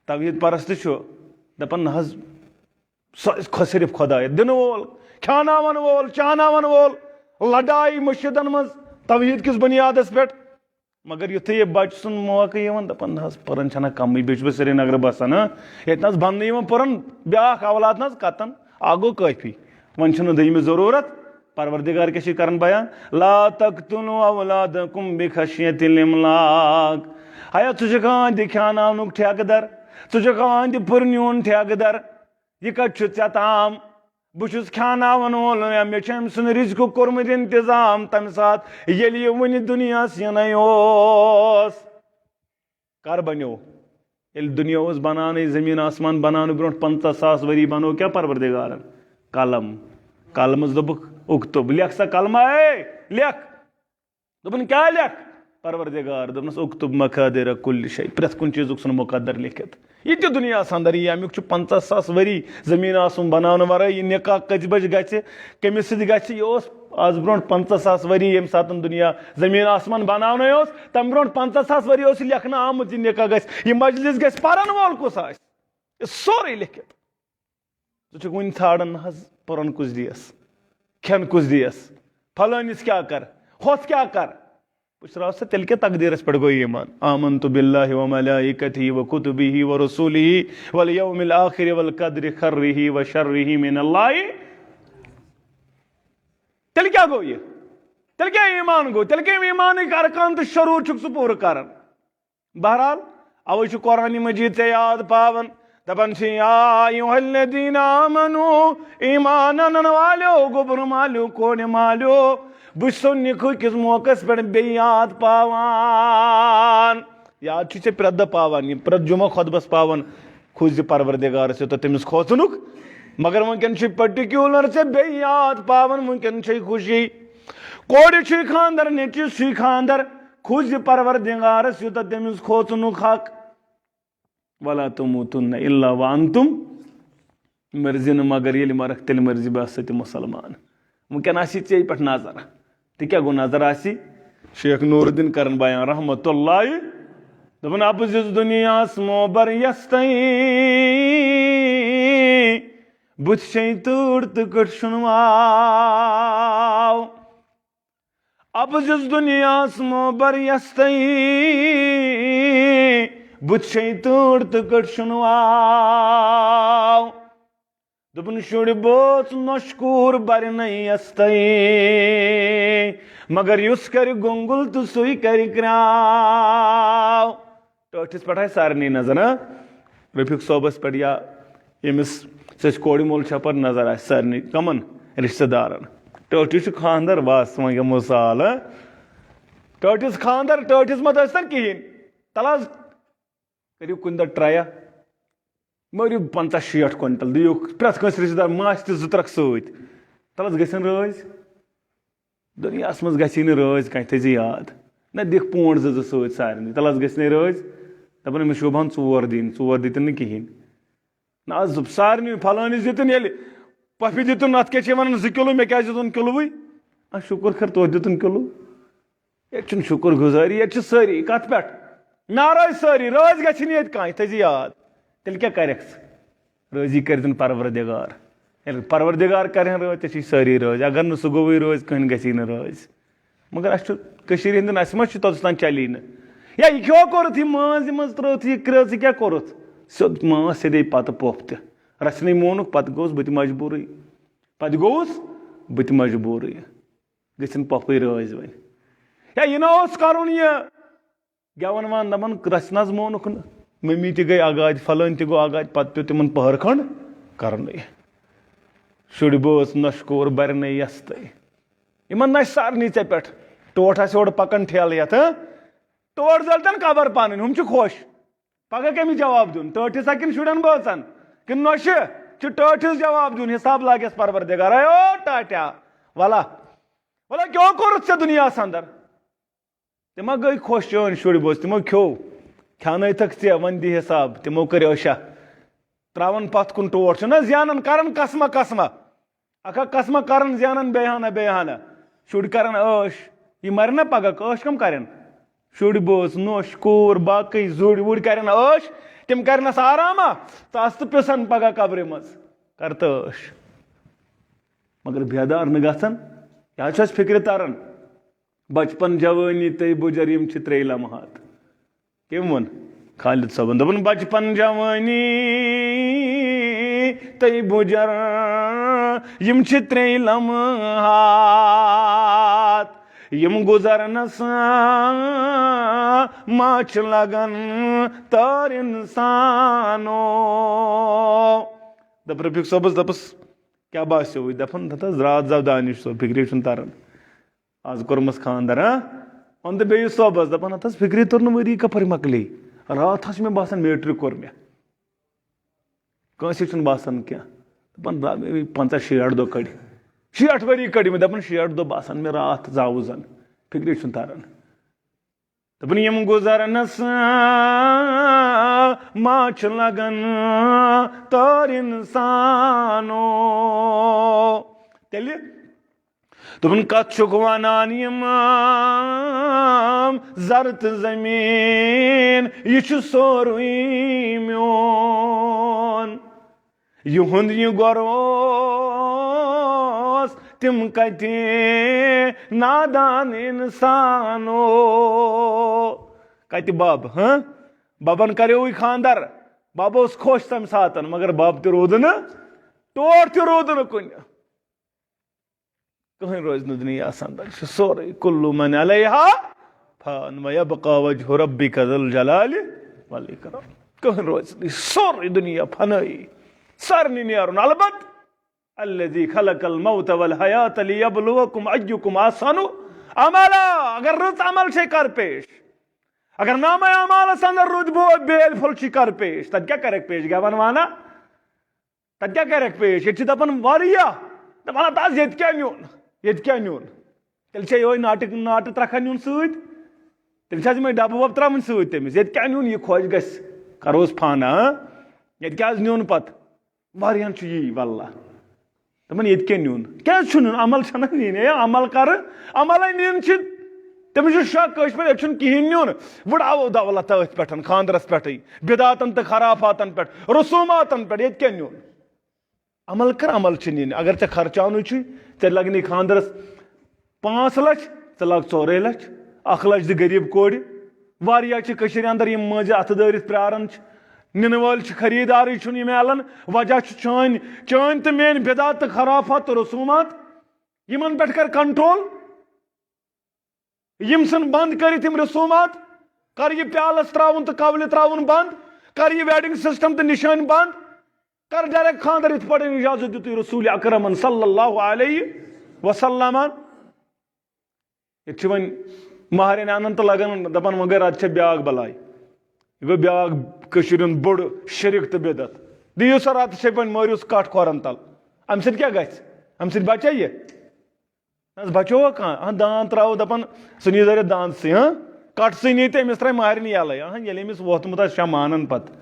توحیٖد پرست چھُ دپان نہ حظ سُہ صرف خۄدایت دِنہٕ وول کھیاناون وول چاناون وول لڑایہِ مسجدن منٛز توحیٖد کِس بُنیادس پٮ۪ٹھ مگر یُتھُے یہِ بچہِ سُنٛد موقعہٕ یِوان دپان نہ حظ پران چھنہ کمٕے بیٚیہِ چھُس بہٕ سرینگرٕ بسان ییٚتہِ نہ حظ بننہٕ یِوان پران بیاکھ اولاد نہ حظ کتن اکھ گوٚو کٲفی وۄنۍ چھُنہٕ دوٚیمِس ضروٗرت پروردگار کیاہ چھُ کران بیان لا تقتلوا اولادکم بخشیۃ الاملاق ہیا ژٕ چھُکھ أہنٛدِ کھیاناونُک ٹھیکہٕ در ژٕ چھُکھ أہنٛدِ پُرنیُن ٹھیکہٕ در یہِ کتہِ چھُ ژےٚ تام بہٕ چھُس کھیاناون وول مےٚ چھُ أمۍ سُنٛد رِزقُک کوٚرمُت انتظام تمہِ ساتہٕ ییٚلہِ یہِ وُنہِ دُنیاہس یِنٕے اوس کر بنیو ییٚلہِ دُنیا اوس بناونٕے زٔمیٖن آسمان بناونہٕ برونٛٹھ 50,000 ؤری بنوو کیاہ پروردگارن قلم قلمس دوٚپُکھ اُکتُب لیکھ سا قلمہ لیکھ دوٚپُن کیاہ لیکھ پروردگار دوٚپنس اُکتُب مقادِر کُلہِ شے پرٮ۪تھ کُنہِ چیٖزُک ژھُن مُقدر لیکھِتھ یہِ تہِ دُنیاہس اندر یی امیُک چھُ 50,000 ؤری زٔمیٖن آسُن بناونہٕ ورٲے یہِ نکاح کٔژِ بجہِ گژھِ کٔمِس سۭتۍ گژھِ یہِ اوس آز برونٛٹھ 50,000 ؤری ییٚمہِ ساتہٕ دُنیا زٔمیٖن آسمان بناونٕے اوس تمہِ برونٛٹھ 50,000 ؤری اوس یہِ لیکھنہٕ آمُت یہِ نکاح گژھِ یہِ مجلس گژھِ پرن وول کُس آسہِ یہِ سورُے لیکھِتھ ژٕ چھُکھ وُنہِ ژھانڈان نہ حظ پرن کُس دِیس کھٮ۪ن کُس دِیس پھلٲنِس کیاہ کر ہۄتھ کیاہ کر پُشراو سا تیٚلہِ کیاہ تقدیٖرس پٮ۪ٹھ گوٚو ایٖمان آمنتُ باللہ وملائکتہ وکتبہ ورسولہ والیوم الآخر والقدر خیرہ وشرہ من اللہ تیٚلہِ کیاہ گوٚو یہِ تیٚلہِ کیاہ ایٖمان گوٚو تیٚلہِ کیاہ ایٖمانٕکۍ ارکان تہٕ شروٗع چھُکھ ژٕ پوٗرٕ کران بہرحال اوے چھُ قرآنِ مجیٖد ژےٚ یاد پاوان دپان چھِ یا ایُہا الذین آمنوا ایٖمان انن والیو گوٚبرٕ مالیو کونہِ مالیو بہٕ چھُسو نِکہٕ کِس موقعس پٮ۪ٹھ بیٚیہِ یاد پاوان یاد چھُے ژےٚ پرٮ۪تھ دۄہ پاوان یہِ پرٮ۪تھ جُمعہ خۄطبس پاوان کھوٗژِ پروردگارس یوٗتاہ تٔمِس کھوژنُک مگر وٕنکیٚن چھُے پٔٹِکیوٗلر ژےٚ بیٚیہِ یاد پاوان وٕنکیٚن چھے خوشی کورِ چھُے خانٛدر نیٚچوِس چھُے خانٛدر کھوٗژِ پروردگارس یوٗتاہ تٔمِس کھوژنُک حق ولا تموتن الا وانتم مرزِ نہٕ مگر ییٚلہِ مرکھ تیٚلہِ مرزِ بہٕ ہسا تہِ مُسلمان وٕنکیٚن آسی ژےٚ پٮ۪ٹھ نظر تہِ کیاہ گوٚو نظر آسی شیخ نوٗر الدیٖن کرن بیان رحمتہ اللہ دپان اپزِس دُنیاہس موبر یس تانۍ بُتھِ چھے تۭر تہٕ کٔٹھۍ واو اپزِس دُنیاہس موبر یس تانۍ بُتھِ چھے تۭر تہٕ کٔٹھۍ واو دپن شُر بوژ نوشکور برنے یستے مگر یس کر گنگل تو سُے کر کراو ٹٲٹھِس پٮ۪ٹھ آسہِ سارنٕے نظر رفیق صٲبس پٮ۪ٹھ یا ییٚمِس سٕژ کورِ مول چھپر نظر آسہِ سارنٕے کمن رشتہٕ دارن ٹٲٹھِس چھُ خاندر بس وۄنۍ گٔے مثال ٹٲٹھِس خاندر ٹٲٹھِس مت ٲسۍ تن کہیٖنۍ تل حظ کٔرِو کُنہِ دۄہ ٹریا مٲرِو 50-60 کوینٹل دِیِو پرٛٮ۪تھ کٲنٛسہِ رشتہٕ دار ماچھ تہِ 2-3 سۭتۍ تل حظ گژھن رٲزۍ دُنیاہس منٛز گژھی نہٕ رٲزۍ کانٛہہ تھٲیزِ یاد نہ دِکھ پونٛڈ 2 سۭتۍ سارنٕے تل حظ گژھِ نہٕ رٲزۍ دپان أمِس شوٗبہن 4 دِنۍ 4 دِتِن نہٕ کِہیٖنۍ نہ حظ دوٚپ سارنٕے فلٲنِس دِتُن ییٚلہِ پۄپھِ دِتُن اَتھ کیٛاہ چھِ وَنان 2 کِلوٗ مےٚ کیٛازِ دِتُن کِلوٗوٕے شُکُر خٲر توتہِ دِتُن کِلوٗ ییٚتہِ چھُنہٕ شُکُر گُزٲری ییٚتہِ چھِ سٲری کتھ پٮ۪ٹھ ناراض سٲری رٲزۍ گژھِ نہٕ ییٚتہِ کانٛہہ یہِ تھٲیزِ یاد تیٚلہِ کیٛاہ کرٮ۪کھ ژٕ رٲزی کٔرِتن پروردِگار ییٚلہِ پروردِگار کرِہن رٲزۍ ژےٚ چھِ سٲری رٲزۍ اگر نہٕ سُہ گوٚوٕے رٲزۍ کٕہٕنۍ گژھی نہٕ رٲزۍ مگر اَسہِ چھُ کٔشیٖرِ ہِنٛدٮ۪ن اَسہِ ما چھُ توٚتَس تام چلی نہٕ یا یہِ کھیوٚو کوٚرُتھ یہِ ماز یہِ منٛز ترٛٲوتھ یہِ کرٛٲژ ژٕ کیٛاہ کوٚرُتھ سیوٚد ماز سیٚدے پتہٕ پوٚپھ تہِ رچھنٕے مونُکھ پتہٕ گوٚوُس بہٕ تہِ مجبوٗرٕے پتہٕ گوٚوُس بہٕ تہِ مجبوٗرٕے گٔژھِنۍ پۄپھٕے رٲزۍ وۄنۍ یا یہِ نہ اوس کرُن یہِ گٮ۪وَن وان دپان رچھِ نہ حظ مونُکھ نہٕ مٔمی تہِ گٔے اگادِ فلٲنۍ تہِ گوٚو اگادِ پتہٕ پیوٚو تِمن پٔہر کھنٛڈ کرنُے شُرۍ بٲژ نوشکور برنے یستے یِمن نَژِ سارنٕے ژےٚ پٮ۪ٹھ ٹوٹھ آسہِ اورٕ پکان ٹھیلہٕ یتھ ٹوٹھ زٲلۍتن قبر پنٕنۍ ہُم چھِ خۄش پگہہ کٔمِس جواب دیُن ٹٲٹھِس ہا کِنہٕ شُرٮ۪ن بٲژن کِنہٕ نۄشہِ چھُ ٹٲٹھِس جواب دیُن حساب لاگٮ۪س پروردِگار او ٹاٹیا ولا ولا کیٛاہ کوٚرُتھ ژےٚ دُنیاہس انٛدر تِم ہا گٔے خۄش چٲنۍ شُرۍ بٲژ تِمو کھیوٚو کھٮ۪ونٲیتھکھ ژےٚ وۄنۍ دِ حساب تِمو کٔرۍ عٲشا تراون پتھ کُن ٹوٹھ چھُنہ زینان کران قسمہ قسمہ اکھا قسمہ کران زینان بیٚیہِ ہنا شُرۍ کران عٲش یہِ مرِ نا پگہہ عٲش کم کرن شُرۍ بٲژ نوش کوٗر باقٕے زُرۍ وُرۍ کرن عٲش تِم کرنس آراما ژٕ تہٕ پِسن پگہہ قبرِ منٛز کر تہٕ عٲش مگر بیدار نہٕ گژھان یہِ حظ چھُ اَسہِ فِکرِ تران بچپن جوٲنی تہٕ بُجر یِم چھِ 3 لمحات کٔمۍ ووٚن خالد صٲبن دوٚپُن بچپن جوٲنی تہٕ بُجر یِم چھِ 3 لمحات یِم گُزرنس ما چھِ لگان تار انسانو دپ رفیق صٲبس دپس کیٛاہ باسیٚو دپان حظ راتھ زاو دانش صٲب فِکرِ چھُنہٕ تران آز کوٚرمس خاندر وۄنۍ تہٕ بیٚیہِ صٲبس دپان حظ فِکرِ توٚر نہٕ ؤری کپٲرۍ مۄکلے راتھ حظ چھُ مےٚ باسان میٹرِک کوٚر مےٚ کٲنٛسے چھُنہٕ باسان کینٛہہ دپان 50-60 دۄہ کٔڑۍ 60 ؤری کٔڑۍ مےٚ دپان 60 دۄہ باسان مےٚ راتھ زاوُس زن فِکرِ چھُنہٕ تران دپان یِم گُزرنس ما چھِ لگان تار انسانو تیٚلہِ دوٚپُن کتھ چھُکھ ونان یِم زر تہٕ زمیٖن یہِ چھُ سورُے میون یِہُنٛد یہِ گۄر اوس تِم کتہِ نادان انسانو کتہِ بب ببن کریوٕے خاندر بب اوس خۄش تمہِ ساتہٕ مگر بب تہِ روٗد نہٕ ٹوٹھ تہِ روٗد نہٕ کُنہِ کٕہٕنۍ روزِ نہٕ دُنیاہس انٛدر چھُ سورُے کُلُّ من علیہا فان ویبقى وجہ ربک ذو الجلال والاکرام کٕہٕنۍ روزِ نہٕ سورُے دُنیا فنٲیی سارنٕے نیرُن البتہ الذی خلق الموت والحیات لیبلوکم ایکم احسن عملا اگر رٕژ عمل چھے کر پیش اگر نامہ اعمالس انٛدر رُت بیل پھوٚل چھی کر پیش تتہِ کیٛاہ کرکھ پیش گٮ۪وان وانا تتہِ کیٛاہ کرکھ پیش ییٚتہِ چھِ دپان واریاہ دپان ہتا حظ ییٚتہِ کیٛاہ نیُن ییٚتہِ کیٛاہ نیُن تیٚلہِ چھا یِہوے ناٹہٕ ترکھا نیُن سۭتۍ تیٚلہِ چھِ حظ یِمے ڈبہٕ وبہٕ ترٛاوٕنۍ سۭتۍ تٔمِس ییٚتہِ کیٛاہ نیُن یہِ خۄش گژھِ کروس فانا ییٚتہِ کیٛاہ حظ نیُن پتہٕ واریاہن چھُ یی واللہ دپان ییٚتہِ کیٛاہ نیُن کیٛازِ چھُ نیُن عمل چھنہ نِنۍ ہے عمل کرٕ عملے نِنۍ چھِ تٔمِس چھُ شک کٲشِر پٲٹھۍ ییٚتہِ چھُنہٕ کِہینۍ نیُن وٕڑاوو دولت أتھۍ پٮ۪ٹھ خاندرس پٮ۪ٹھٕے بِداتن تہٕ خرافاتن پٮ۪ٹھ رسوٗماتن پٮ۪ٹھ ییٚتہِ کیٛاہ نیُن عمل کر عمل چھِ نِنۍ اگر ژےٚ خرچاونٕے چھُے ژےٚ لگنٕے خاندرس 5 لچھ ژٕ لاگ 4 لچھ 1 لچھ دِ غریٖب کورِ واریاہ چھِ کٔشیٖرِ انٛدر یِم مٲنزِ اتھٕ دٲرِتھ پیاران چھِ نن وول خریدار چھ ملان وجہ چٲنۍ تہٕ میٲنۍ بدعات تہٕ خرافات تہٕ رسومات یمن پٮ۪ٹھ کر کنٹرول یم سن بند کرت یم رسومات کر یہ پیالس تراون تہٕ کولہِ تراون بند کر یہ ویڈنگ سسٹم تہٕ نشان بند کر ڈائریکٹ خاندر ات پٲٹھۍ اجازت دیُت رسول اکرمن صلی اللہ علیہ وسلم یہ ون مہرین انن تہٕ لگان دپان مگر اد چھِ بیاکھ بلاے یہ گو بیاکھ کٔشیٖرِ ہُنٛد بوٚڑ شرک تہٕ بدعت دِیِو سا راتس چھِ وۄنۍ مٲرِوس کٹھ کھۄرن تل امہِ سۭتۍ کیاہ گژھِ امہِ سۭتۍ بچے یہِ بچووا کانٛہہ دان تراوو دپان سُہ نی دٲرِتھ دانسٕے کٹسٕے نی تہٕ أمِس تراے مہرنہِ یلے ییٚلہِ أمِس ووتمُت آسہِ شاہ مانان پتہٕ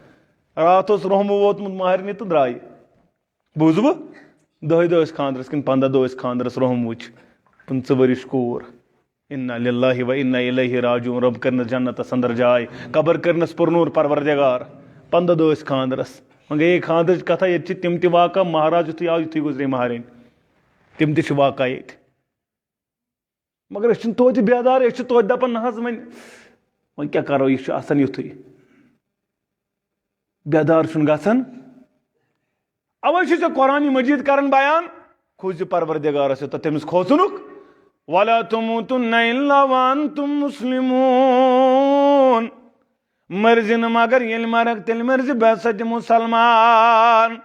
رات اوس روٚہمہٕ ووتمُت مہرنہِ تہٕ درٛاے بوٗزوٕ 10 دۄہ ٲسۍ خاندرس کِنہٕ 15 دۄہ ٲسۍ خاندرس روٚہمہٕ وٕچھ 15 ؤرِش کوٗر انا للہ و انا الیہ راجعون رب کرنس جنتس اندر جاے قبر کرنس پرنور پروردگار 15 دۄہ ٲسۍ خاندرس وۄنۍ گٔیے خاندرٕچ کتھا ییٚتہِ چھِ تِم تہِ واقع مہراز یُتھُے آو یُتھُے گُزرے مہرٕنۍ تِم تہِ چھِ واقع ییٚتہِ مگر أسۍ چھِنہٕ توتہِ بیدار أسۍ چھِ توتہِ دپان نہ حظ وۄنۍ کیاہ کرو یہِ چھُ آسان یُتھُے بیدار چھُنہٕ گژھان اوے چھُ ژےٚ قرآنِ مجیٖد کران بیان کھوٗژِ پروردگارس یوٚتتھ تٔمِس کھوژُنُک وَلَا تُمُوتُنَّ إِلَّا وَأَنْتُمْ مُسْلِمُونَ مرزِ نہٕ مگر ییٚلہِ مرکھ تیٚلہِ مرزِ بحثت مُسلمان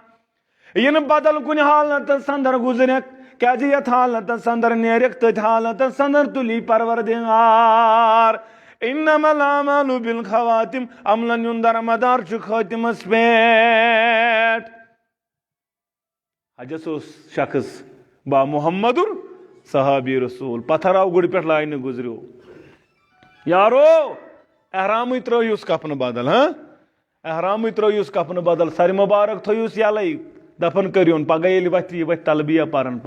یہِ نہٕ بدل کُنہِ حالتس اندر گُزریکھ کیازِ یتھ حالتس اندر نیرکھ تٔتھۍ حالتس اندر تُلی پروردگار انما الاعمال بالخواتم عملن ہُنٛد درمدار چھُ خٲتمس پٮ۪ٹھ حجس اوس شخص با محمدُر صحابی رسول پتھر آو گُرِ پٮ۪ٹھ لاینہٕ گُزریو یارو احرامٕے ترٲیوس کفنہٕ بدل احرامٕے ترٲیوس کفنہٕ بدل سرِ مبارک تھٲیوس یلے دفن کٔرۍہُن پگہہ ییٚلہِ وتھِ یہِ وتھِ تلبیہ پران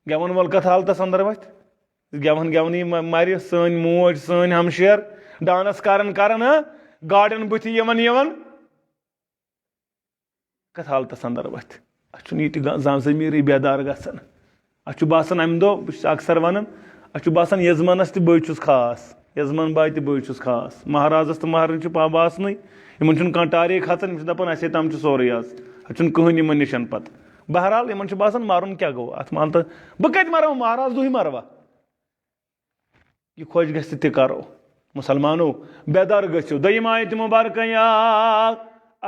گٮ۪ون وول کتھ حالتس اندر وتھِ گٮ۪ون گٮ۪ونٕے مرِ سٲنۍ موج سٲنۍ ہمشیر ڈانس کران گاڑٮ۪ن بٕتھِ یِوان کتھ حالتس اندر وتھِ اسہِ چھُنہٕ ییٚتہِ ضمیٖرٕے بیدار گژھان اسہِ چھُ باسان امہِ دۄہ بہٕ چھُس اکثر ونان اسہِ چھُ باسان یزمانس تہِ بٕے چھُس خاص یزمان باے تہِ بٕے چھُس خاص مہرازس تہٕ مہرنہِ چھُ باسنٕے یِمن چھُنہٕ کانٛہہ ٹارے کھژان یِم چھِ دپان اسے تام چھُ سورُے آز اتھ چھُنہٕ کٕہٕنۍ یِمن نِشن پتہٕ بہرحال یِمن چھُ باسان مرُن کیاہ گوٚو اتھ مان تہٕ بہٕ کتہِ مرٕ مہراز دۄہٕے مروا یہِ خۄش گژھِ تہِ کرو مسلمانو بیدار گٔژھِو دوٚیِم آیت مُبارکہ یا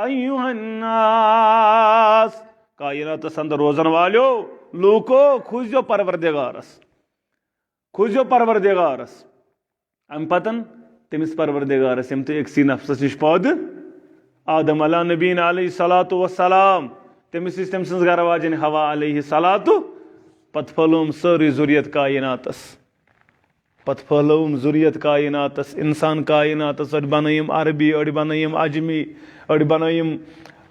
ایُّہا الناس کائناتس اندر روزن والیو لوٗکو کھوٗزیو پروردگارس امہِ پتن تٔمِس پروردگارس یِم تہِ أکسٕے نفسس نِش پٲدٕ آدم علیٰ نبیٖن علیہ صلاتُ وسلام تٔمِس ٲسۍ تٔمۍ سٕنٛز گرٕ واجٮ۪ن ہوا علیہ صلاتُ پتہٕ پھٔہلٲوٕم سٲرٕے ذُریت کائناتس انسان کائناتس أڑۍ بنٲیِم عربی أڑۍ بنٲیِم اجمی أڑۍ بنٲیِم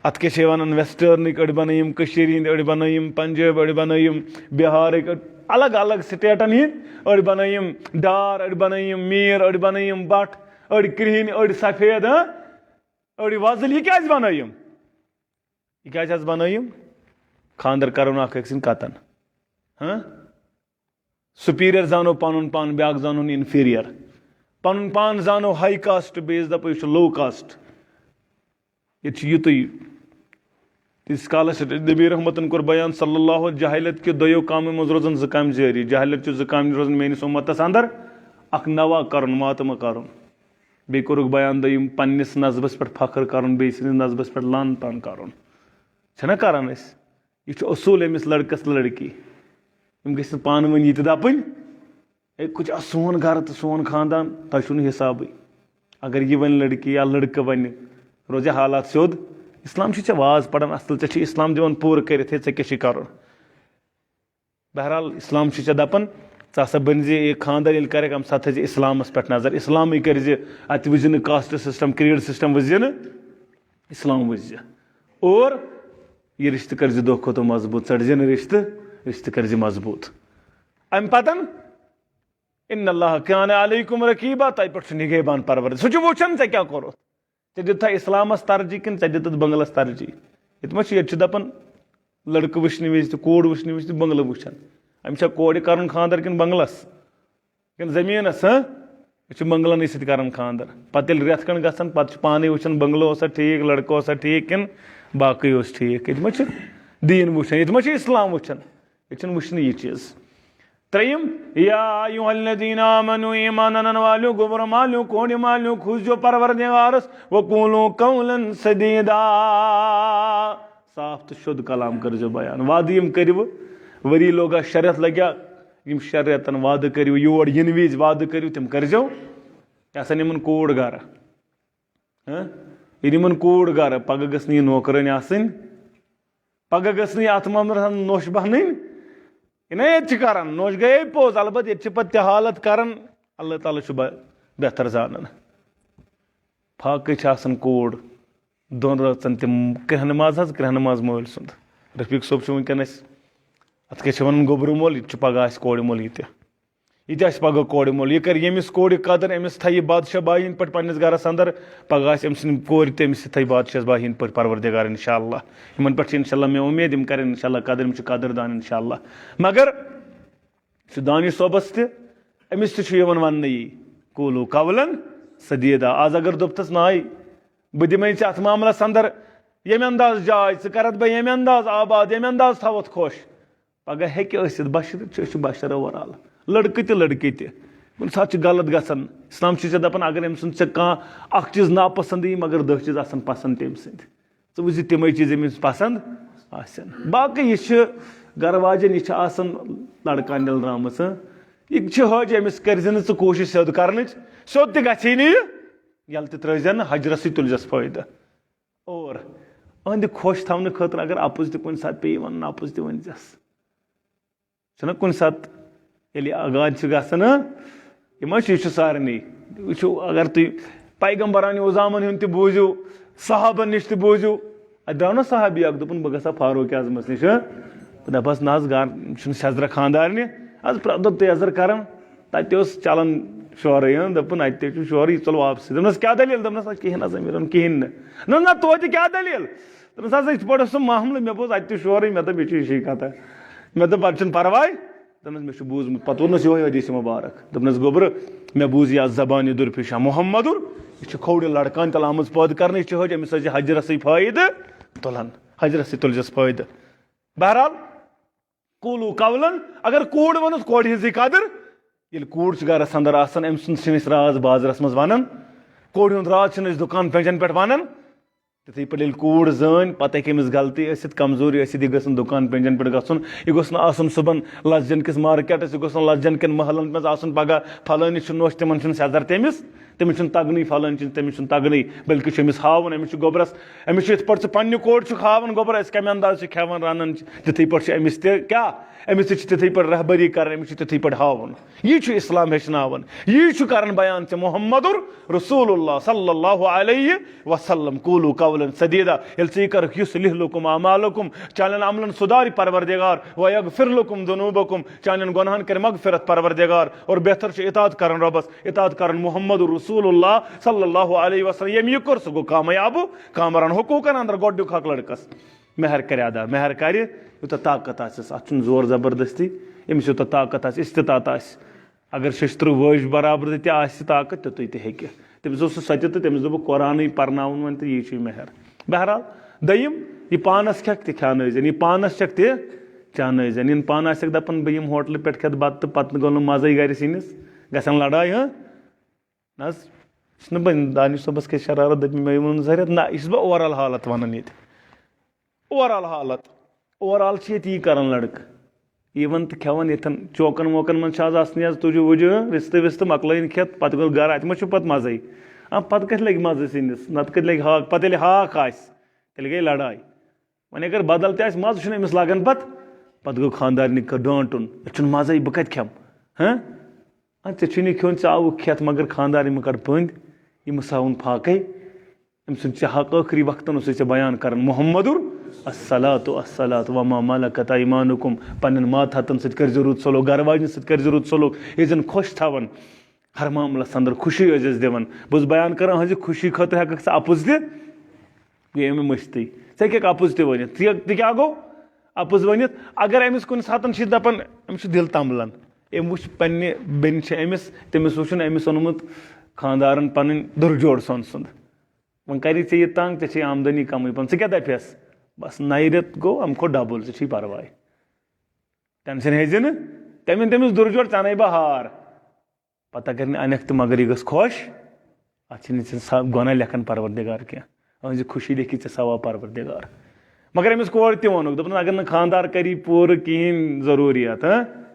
اتھ کیاہ چھِ ونان ویسٹٲرنٕکۍ أڑۍ بنٲیِم کٔشیٖرِ ہِنٛدۍ أڑۍ بنٲیِم پنجٲبۍ أڑۍ بنٲیِم بِہارٕکۍ الگ الگ سٹیٹن ہِنٛدۍ أڑۍ بنٲیِم ڈار أڑۍ بنٲیِم میٖر أڑۍ بنٲیِم بٹ أڑۍ کرٛہِنۍ أڑۍ سفید أڑۍ وۄزٕلۍ یہِ کیازِ بنٲیِم خاندر کرُن اکھ أکۍ سٕنٛدۍ کتن سُپیٖریَر زانو پنُن پان بیاکھ زانُن انفیٖریَر پنُن پان زانو ہاے کاسٹ بیٚیِس دپو یہِ چھُ لو کاسٹ ییٚتہِ چھُ یِتُے تیٖتِس کالس نبی رحمتن کوٚر بیان صلی اللہ جہالت کہِ دۄیو کامو منٛز روزن 2 کامہِ جٲری جہالت چہِ 2 کامہِ روزن میٲنِس اُمتس اندر اکھ نوا کرُن ماتمہٕ کرُن بیٚیہِ کوٚرُکھ بیان دوٚیِم پننِس نظبس پٮ۪ٹھ فخر کرُن بیٚیہِ سٕنٛدِس نظبس پٮ۪ٹھ لان تان کرُن چھِنہ کران أسۍ یہِ چھُ اصوٗل أمِس لڑکس لڑکی یِم گٔژھۍ نہٕ پانہٕ ؤنۍ یہِ تہِ دپٕنۍ ہے کُچھ سون گرٕ تہٕ سون خاندان تۄہہِ چھُو نہٕ حسابٕے اگر یہِ ونہِ لڑکی یا لڑکہٕ ونہِ روزِ حالات سیوٚد اسلام چھُ ژےٚ واز پران اصل ژےٚ چھُ اسلام دِوان پوٗرٕ کٔرِتھ ہے ژےٚ کیاہ چھُے کرُن بہرحال اسلام چھُ ژےٚ دپان ژٕ ہسا بٔنۍ زِ یہِ خاندر ییٚلہِ کرکھ امہِ ساتہٕ تھٲیزِ اسلامس پٮ۪ٹھ نظر اسلامٕے کٔرزِ اتہِ وٕچھزِ نہٕ کاسٹ سسٹم کریٖڈ سسٹم وٕچھزِ نہٕ اسلام وٕچھزِ اور یہِ رشتہٕ کٔرزِ دۄہ کھۄتہٕ دۄہ مضبوٗط ژٔٹزِ نہٕ رشتہٕ کٔرزِ مضبوٗط امہِ پتن ان اللہ کان علیکم رقیبا تۄہہِ پٮ۪ٹھ چھُ نگہبان پروردگار سُہ چھُ وٕچھان ژےٚ کیاہ کوٚرُتھ ژےٚ دِتتھا اسلامس ترجیح کِنہٕ ژےٚ دِتتھ بنگلس ترجیح ییٚتہِ ما چھُ ییٚتہِ چھُ دپان لڑکہٕ وٕچھنہٕ وِزِ تہِ کوٗر وٕچھنہٕ وِزِ تہِ بنگلہٕ وٕچھان أمِس چھا کورِ کرُن خاندر کِنہٕ بنگلس کِنہٕ زٔمیٖنس بنگلن ست کر خاندر پتہ رت کھنڈ گھان پتہ پانے وچان بنگلو سا ٹھیک لڑکہ سا ٹھیک کن باقی ٹھیک یہ دین وچان یہ اسلام وچان یہ وچن یہ چیز تریم یا ایھا الذین آمنوا ایمان انن والو گوبر مالو کوڑ مالو کھوزو پروردگارس وقولوا قولا سدیدا صاف تو شد کلام کرزو بیان وعدہ یم کریو وری لوگا شریعت لگیا یم شریعتن وعدہ کریو یور ین وز وعدہ کریو تم کرزو یہ یمن کوڑ گھر یمن کوڑ گھر پگہ گژھنہٕ یہِ نوکرٲنۍ آسٕنۍ پگہ گژھنہٕ یہِ اتھ معاملس نوش بہنٕنۍ یہ کران نوش گئے پوز البتہ یہ پتہ حالت کران اللہ تعالیٰ بہتر زانان پھاکہ کوڑ دون رٲژن تم کرہ نماز کرہ نماز مول سند رفیق صٲب ونکن ات کیا ونان گوبر مول یہ پگہ کوڑ مول یہ پگہ کوڑ مول یہ کر یمس کوڑ قدر امس تھے بادشاہ بائی ہند پہ پنس گرس اندر پگہ ام سند کور تمس تھے بادشاہ بائی ہند پہ پروردگار انشاء اللہ ان پہ انشاء اللہ میں امید یم کریں انشاء اللہ قدر ام قدر دان انشاء اللہ مگر دانش صوبس تمس ون یہ قولوا قولا سدیدا آز اگر دپتس نائی بہ دمے ات معاملس اندر یم انداز جائے ثہ کرت بہ یم انداز آباد یم انداز تھوت خوش پگہ ہیکہ ٲسِتھ بشر بشر اوور لڑکہ تہ لڑکی تہ کن سات غلط گژھان اسلام دپان اگر ام سند اخ چیز ناپسند یی مگر 10 چیز آسان پسند تم سند ژٕ وٕچھ تمے چیز یمس پسند آسن باقی یہ گھر واجن یہ آسان لڑکہ نلرامژ یہ حج امس کرزِ نہٕ ژٕ کوشش سیود کرنٕچ سیود تہ گژھی نہٕ یہِ ییٚلہِ تہِ ترٲیزٮ۪ن حجرسٕے تُلزٮ۪س فٲیدٕ اور أہنٛدِ خۄش تھاونہٕ خٲطرٕ اگر اپُز تہِ کُنہِ ساتہٕ پیٚیہِ ونُن اپُز تہِ ؤنۍزٮ۪س چھُنہ کُنہِ ساتہٕ ییٚلہِ آغاز چھُ گژھان یہِ ما چھُ یہِ چھُ سارنٕے وٕچھِو اگر تُہۍ پیغمبرانہِ عظامن ہُنٛد تہِ بوٗزِو صحابن نِش تہِ بوٗزِو اتہِ درٛاو نہ صحابی اکھ دوٚپُن بہٕ گژھٕ ہا فاروق اعظمس نِش بہٕ دپہس نہ حظ گرٕ چھُنہٕ سیزرا خانٛدارنہِ حظ پرٛٮ۪تھ دۄہ تیزر کران تتہِ اوس چلان شورے دوٚپُن اتہِ تہِ چھُ شورٕ یہِ ژوٚل واپسٕے دوٚپنس کیٛاہ دٔلیٖل دوٚپنس کِہیٖنۍ حظ أمیٖرن کِہیٖنۍ نہٕ نہ توتہِ کیٛاہ دٔلیٖل دوٚپنس حظ یِتھ پٲٹھۍ اوس سُہ معاملہٕ مےٚ بوٗز اتہِ تہِ شورٕے مےٚ دوٚپ یہِ چھُ یِشی کتھا مےٚ دوٚپ پتہٕ چھُنہٕ پرواے دوٚپنس مےٚ چھُ بوٗزمُت پتہٕ ووٚننس یِہوے حدیث مُبارک دوٚپنس گوٚبرٕ مےٚ بوٗز یہِ زبانہِ دُرفِشاں محمدُر یہِ چھُ کھوڑِ لڑکان تل آمٕژ پٲدٕ کرنہٕ یہِ چھُ حج أمِس ٲسۍ حجرسٕے فٲیدٕ تُلان حجرسٕے تُلزٮ۪س فٲیدٕ بہرحال قولوا قولا اگر کوڑ ونس کورِ ہنٛزٕے قدر ییٚلہِ کوٗر چھِ گرس اندر آسان أمۍ سُنٛد چھِنہٕ أسۍ راز بازرس منٛز ونان کورِ ہُنٛد راز چھِنہٕ أسۍ دُکان پینجن پٮ۪ٹھ ونان تِتھٕے پٲٹھۍ ییٚلہِ کوٗر زٲنۍ پتہٕ ہیٚکہِ أمِس غلطی ٲسِتھ کمزوری ٲسِتھ یہِ گٔژھ نہٕ دُکان پینجن پٮ۪ٹھ گژھُن یہِ گوٚژھ نہٕ آسُن صُبحن لسجن کِس مارکیٹس یہِ گوٚژھ نہٕ لسجن کٮ۪ن محلن منٛز آسُن پگہہ فلٲنِس چھُ نوش تِمن چھُنہٕ سیزر تٔمِس تٔمِس چھُنہٕ تگنٕے فلٲنۍ تٔمِس چھُنہٕ تگنٕے بلکہِ چھُ أمِس ہاوُن أمِس چھُ گوٚبرس أمِس چھُ یِتھ پٲٹھۍ ژٕ پننہِ کورِ چھُکھ ہاوان گوٚبر أسۍ کمہِ انداز چھِ کھٮ۪وان رنان چھِ تِتھٕے پٲٹھۍ چھِ أمِس تہِ کیٛاہ أمِس تہِ چھِ تِتھٕے پٲٹھۍ رہبری کران أمِس چھُ تِتھٕے پٲٹھۍ ہاوُن یی چھُ اسلام ہیٚچھناوان یی چھُ کران بیان ژےٚ محمدُر رسول اللہ صلی اللہ علیہ وسلم قولوا قولا سدیدا ییٚلہِ ژٕ یہِ کرکھ یُصلح لکم اعمالکم چانٮ۪ن عملن سُدارِ پروردگار ویغفر لکم ذنوبکم چانٮ۪ن گۄنہن کرِ مغفرت پروردگار اور بہتر چھُ اطاعت کرن رۄبس اطاعت کرن محمد رسول اللہ صلی اللہ علیہ وسلم ییٚمۍ یہِ کوٚر سُہ گوٚو کامیاب کامران حقوٗقن اندر گۄڈنیُک حق لڑکس مہر کرِ ادا مہر کرِ یوٗتاہ طاقت آسٮ۪س اتھ چھُنہٕ زور زبردستی ییٚمِس یوٗتاہ طاقت آسہِ استطاعت آسہِ اگر 36 وٲج برابر تہِ آسہِ طاقت تیُتُے تہِ ہیٚکہِ تٔمِس اوس سُہ تہِ تہٕ تٔمِس دوٚپُکھ قرآنٕے پرناوُن وۄنۍ تہٕ یی چھُے مہر بہرحال دوٚیِم یہِ پانس کھٮ۪کھ تہِ کھیٛانٲیزٮ۪ن یہِ پانس چکھ تہِ چانٲیزٮ۪ن یِنہٕ پانہٕ آسٮ۪کھ دپان بہٕ یِمہٕ ہوٹلہٕ پٮ۪ٹھ کھٮ۪تھ بتہٕ تہٕ پتہٕ گوٚو نہٕ مزے گرِ سِنِس گژھن لڑاے نہ حظ چھُنہٕ بہٕ دانش صٲبس کھٔتۍ شرارت دٔپۍ مےٚ ووٚنُن ظٲہِر نہ یہِ چھُس بہٕ اوور آل حالت ونان ییٚتہِ اوور آل حالت اوور آل چھِ ییٚتہِ یی کران لڑکہٕ یِوان تہٕ کھٮ۪وان ییٚتھٮ۪ن چوکن ووکن منٛز چھِ آز آسنٕے حظ تُجہِ وُجہِ رِستہٕ وِستہٕ مۄکلٲیِن کھٮ۪تھ پتہٕ گوٚو گرٕ اتہِ ما چھُ پتہٕ مزے پتہٕ کتہِ لگہِ مزٕ سِنِس نتہٕ کتہِ لگہِ ہاکھ پتہٕ ییٚلہِ ہاکھ آسہِ تیٚلہِ گٔے لڑاے وۄنۍ اگر بدل تہِ آسہِ مزٕ چھُنہٕ أمِس لگان پتہٕ گوٚو خانٛدارنہِ ڈانٹُن ییٚتہِ چھُنہٕ مزے بہٕ کتہِ کھٮ۪مہٕ ژےٚ چھُنہٕ کھیوٚن ژٕ آوُکھ کھٮ۪تھ مگر خانٛدارنہِ مہ کڑ پٔنٛدۍ یِمس ہاوُن فاقے أمۍ سُنٛد چھِ حق ٲخری وقتن اوسُے ژےٚ بیان کران محمدُر الصلاۃ الصلاۃ وما ملکت ایمانکم پننٮ۪ن ماتحتن سۭتۍ کٔرزِ رُت سلوک گرٕ واجنہِ سۭتۍ کٔرزِ رُت سلوک یہِ زن خۄش تھاوان ہر معاملس اندر خوشی ٲسۍزٮ۪س دِوان بہٕ اوسُس بیان کران أہنٛزِ خوشی خٲطرٕ ہٮ۪ککھ ژٕ اپُز تہِ گٔے اَمہِ مٔشتٕے ژٕ ہیٚککھ اپُز تہِ ؤنِتھ تہِ کیٛاہ گوٚو اپُز ؤنِتھ اگر أمِس کُنہِ ساتہٕ چھِ دپان أمِس چھُ دِل تمبلان أمۍ وٕچھ پنٛنہِ بیٚنہِ چھِ أمِس تٔمِس وٕچھُن أمِس اوٚنمُت خانٛدارن پنٕنۍ دُرجوڑ سۄن سُنٛد وۄنۍ کری ژےٚ یہِ تنٛگ ژےٚ چھے آمدنی کمٕے پہن ژٕ کیٛاہ دپٮ۪س بس نَیہِ رٮ۪تھ گوٚو اَمہِ کھۄتہٕ ڈبل ژےٚ چھی پرواے ٹٮ۪نشن ہیزِ نہٕ تٔمۍ أنۍ تٔمِس دُرجوڑ ژٕ اَنَے بہٕ ہار پتہٕ اگر نہٕ انکھ تہٕ مگر یہِ گٔژھ خۄش اتھ چھِنہٕ ژےٚ گۄناہ لیکھان پروردگار کینٛہہ أہٕنٛزِ خوشی لیکھی ژےٚ ثواب پروردگار مگر أمِس کورِ تہِ ووٚنُکھ دوٚپُن اگر نہٕ خانٛدار کری پوٗرٕ کِہیٖنۍ ضروٗریات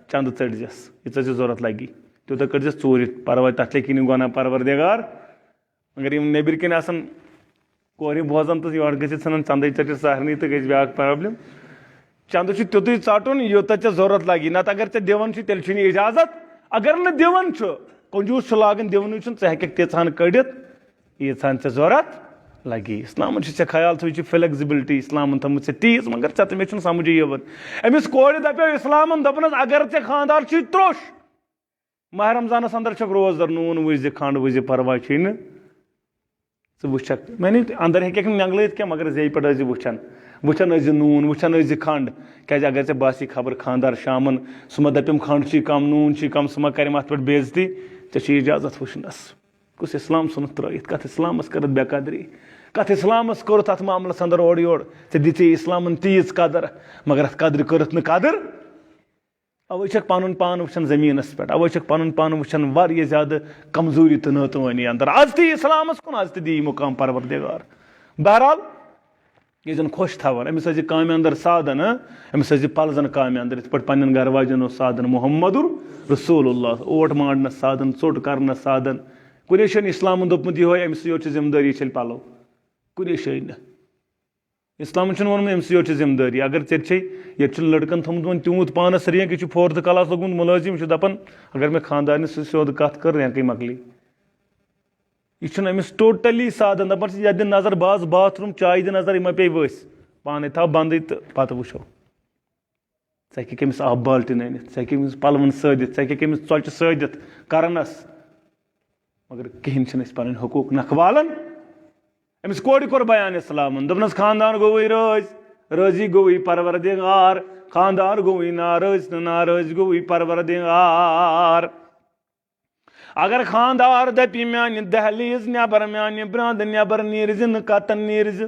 چندٕ ژٔٹزٮ۪س ییٖژاہ ژےٚ ضوٚرتھ لگی تیوٗتاہ کٔرزٮ۪س ژوٗرِ پرواے تتھ لیکھی نہٕ گۄناہ پروردگار مگر یِم نیٚبرۍ کِنۍ آسان کورِ بوزان تہٕ یورٕ گٔژھِتھ ژھٕنان ژندٕے ژٔٹِتھ سارنٕے تہٕ گژھِ بیٛاکھ پرابلم چندٕ چھُ تیُتُے ژٹُن یوٗتاہ ژےٚ ضوٚرتھ لگی نتہٕ اگر ژےٚ دِوان چھُ تیٚلہِ چھُنہٕ اِجازت اگر نہٕ دِوان چھُ کنجوٗس چھُ لاگان دِونٕے چھُنہٕ ژٕ ہیٚککھ تیٖژہن کٔڑِتھ ییٖژہن ژےٚ ضوٚرتھ لگی اسلامن چھُ ژےٚ خیال تھٲوِتھ چھِ فلیکزبلٹی اسلامن تھٲومٕژ ژےٚ تیٖژ مگر ژےٚ تہٕ مےٚ چھُنہٕ سمجھے یِوان أمِس کورِ دپیو اسلامن دوٚپنس اگر ژےٚ خانٛدار چھُے تروٚش ماہ رمضانس اندر چھکھ روزدر نوٗن وٕچھزِ کھنڈ وٕچھزِ پرواے چھُے نہٕ ژٕ وٕچھکھ میانے اندر ہیٚککھ نہٕ نٮ۪نٛگلٲیِتھ کینٛہہ مگر زیٚیہِ پٮ۪ٹھ ٲسۍ زِ وٕچھان ٲسۍ زِ نوٗن وٕچھان ٲسۍ زِ کھنڈ کیٛازِ اگر ژےٚ باسی خبر خانٛدار شامن سُہ ما دپیم کھنڈ چھُے کم نوٗن چھُے کم سُہ ما کریم اتھ پٮ۪ٹھ بے عزتی ژےٚ چھُے اجازت وٕچھنس کُس اسلام ژھُنُتھ ترٲیِتھ کتھ اسلامس کٔرٕتھ بے قدری کتھ اسلامس کوٚرُتھ اتھ معاملس انٛدر اورٕ یورٕ ژےٚ دِژے اسلامن تیٖژ قدر مگر اتھ قدرِ کٔرٕتھ نہٕ قدر اوے چھکھ پنُن پان وٕچھان زٔمیٖنس پٮ۪ٹھ اوے چھکھ پنُن پان وٕچھان واریاہ زیادٕ کمزوٗری تہٕ نٲتوٲنی انٛدر آز تہِ اسلامس کُن آز تہِ دی مُقام پروردگار بہرحال یہِ زن خۄش تھاوان أمِس ٲسۍ زِ کامہِ انٛدر سادن أمِس ٲسۍ زِ پلزن کامہِ انٛدر یِتھ پٲٹھۍ پننٮ۪ن گرٕ واجٮ۪ن اوس سادن محمد رسول اللہ اوٹ مانڈنس سادن ژوٚٹ کرنس سادن کُنی جایہِ اسلامن دوٚپمُت یِہوے أمِسٕے یوت چھِ ذمہٕ دٲری چھٔلۍ پلو کُنی جایہِ نہٕ اسلامن چھُنہٕ ووٚنمُت أمسٕے یوت چھِ ذمہٕ دٲری اگر ژےٚ چھے ییٚتہِ چھُنہٕ لڑکن تھوٚمُت وۄنۍ تیوٗت پانس رینک یہِ چھُ 4th کلاس لوٚگمُت مُلٲزِم یہِ چھُ دپان اگر مےٚ خانٛدارنہِ سۭتۍ سیوٚد کتھ کٔر رینکٕے مکلی یہِ چھُنہٕ أمِس ٹوٹلی سادن دپان چھِ یتھ دِ نظر بہٕ آس باتھ روٗم چایہِ دِ نظر یہِ ما پیٚیہِ ؤسۍ پانے تھاو بنٛدٕے تہٕ پتہٕ وٕچھو ژٕ ہیٚککھ أمِس آبہٕ بالٹیٖن أنِتھ ژٕ ہیٚککھ أمِس پلون سٲدِتھ ژٕ ہیٚککھ أمِس ژۄچہِ سٲدِتھ کرنس مگر کہیٖنۍ چھِنہٕ أسۍ پنٕنۍ حقوٗق نکھوالان أمِس کورِ کوٚر بیان اسلامن دوٚپنس خانٛدار گوٚوٕے رٲضی گوٚوٕے پروردگار خانٛدار گوٚوٕے ناراض تہٕ ناراض گوٚوٕے پروردگار اگر خانٛدار دپہِ میانہِ دہلیٖز نٮ۪بر میانہِ برٛانٛدٕ نٮ۪بر نیٖرزِ نہٕ کتن نیٖرزِ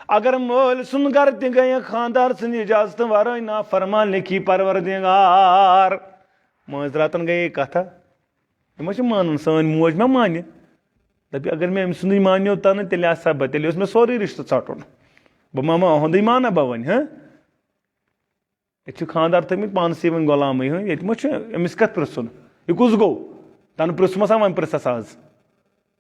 اگر مٲلۍ سُنٛد گرٕ تہِ گٔیکھ خانٛدار سٕنٛدِ اجازتہٕ ورٲے نافرمان لیکھی پروردگار مٲنٛزراتن گٔیے کتھا یہِ ما چھِ مانان سٲنۍ موج ما مانہِ دپہِ اگر مےٚ أمۍ سُنٛدٕے مانیو تنہٕ تیٚلہِ آسہٕ ہا بہٕ تیٚلہِ اوس مےٚ سورُے رِشتہٕ ژٹُن بہٕ ما أہُنٛدٕے مانا بہٕ وۄنۍ ییٚتہِ چھِ خانٛدار تھٲمٕتۍ پانسٕے وۄنۍ غلامٕے ییٚتہِ ما چھُ أمِس کتھ پرژھُن یہِ کُس گوٚو تنہٕ پرژھمس وۄنۍ پرژھس آز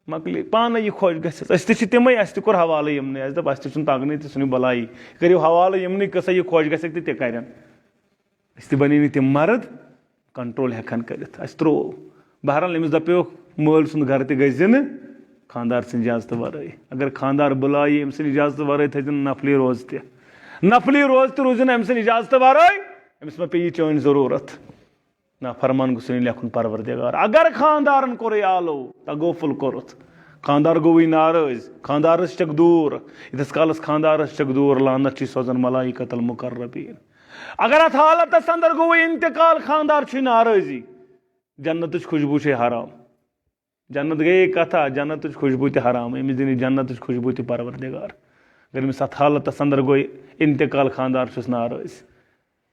مۄکلے پانے یہِ خۄش گژھٮ۪س أسۍ تہِ چھِ تِمے اسہِ تہِ کوٚر حوالہٕ یِمنٕے اسہِ دوٚپ اسہِ تہِ چھُنہٕ تگنٕے تہٕ ژھٕنِو بلایی کٔرِو حوالہٕ یِمنٕے کۭژاہ یہِ خۄش گژھٮ۪کھ تہٕ تہِ کرن أسۍ تہِ بنے نہٕ تِم مرد کنٹرول ہٮ۪کہن کٔرِتھ اسہِ تروو بہرحال أمِس دپیوکھ مٲلۍ سُنٛد گرٕ تہِ گٔژھۍ زِ نہٕ خانٛدار سٕنٛدِ اجازتہٕ ورٲے اگر خانٛدار بُلایہِ أمۍ سٕنٛدِ اجازتہٕ ورٲے تھٲیزِن نفلی روزٕ تہِ روٗزِن أمۍ سٕنٛدِ اجازتہٕ ورٲے أمِس ما پیٚیہِ چٲنۍ ضروٗرت نافرمان گوٚژھ نہٕ لیکھُن پروردگار اگر خانٛدارن کوٚرُے آلو تغوفُل کوٚرُتھ خانٛدار گوٚوٕے ناراض خانٛدارس چھکھ دوٗر ییٖتِس کالس خانٛدارس چھکھ دوٗر لعنت چھِ سوزان ملایکۃ المقربیٖن اگر اتھ حالتس انٛدر گوٚوٕے انتقال خانٛدار چھُے ناراضی جنتٕچ خوشبوٗ چھے حرام جنت گٔیے کتھا جنتٕچ خوشبوٗ تہِ حرام أمِس دِنہِ جنتٕچ خوشبوٗ تہِ پروردگار اگر أمِس اتھ حالتس انٛدر گوٚو انتقال خانٛدار چھُس ناراض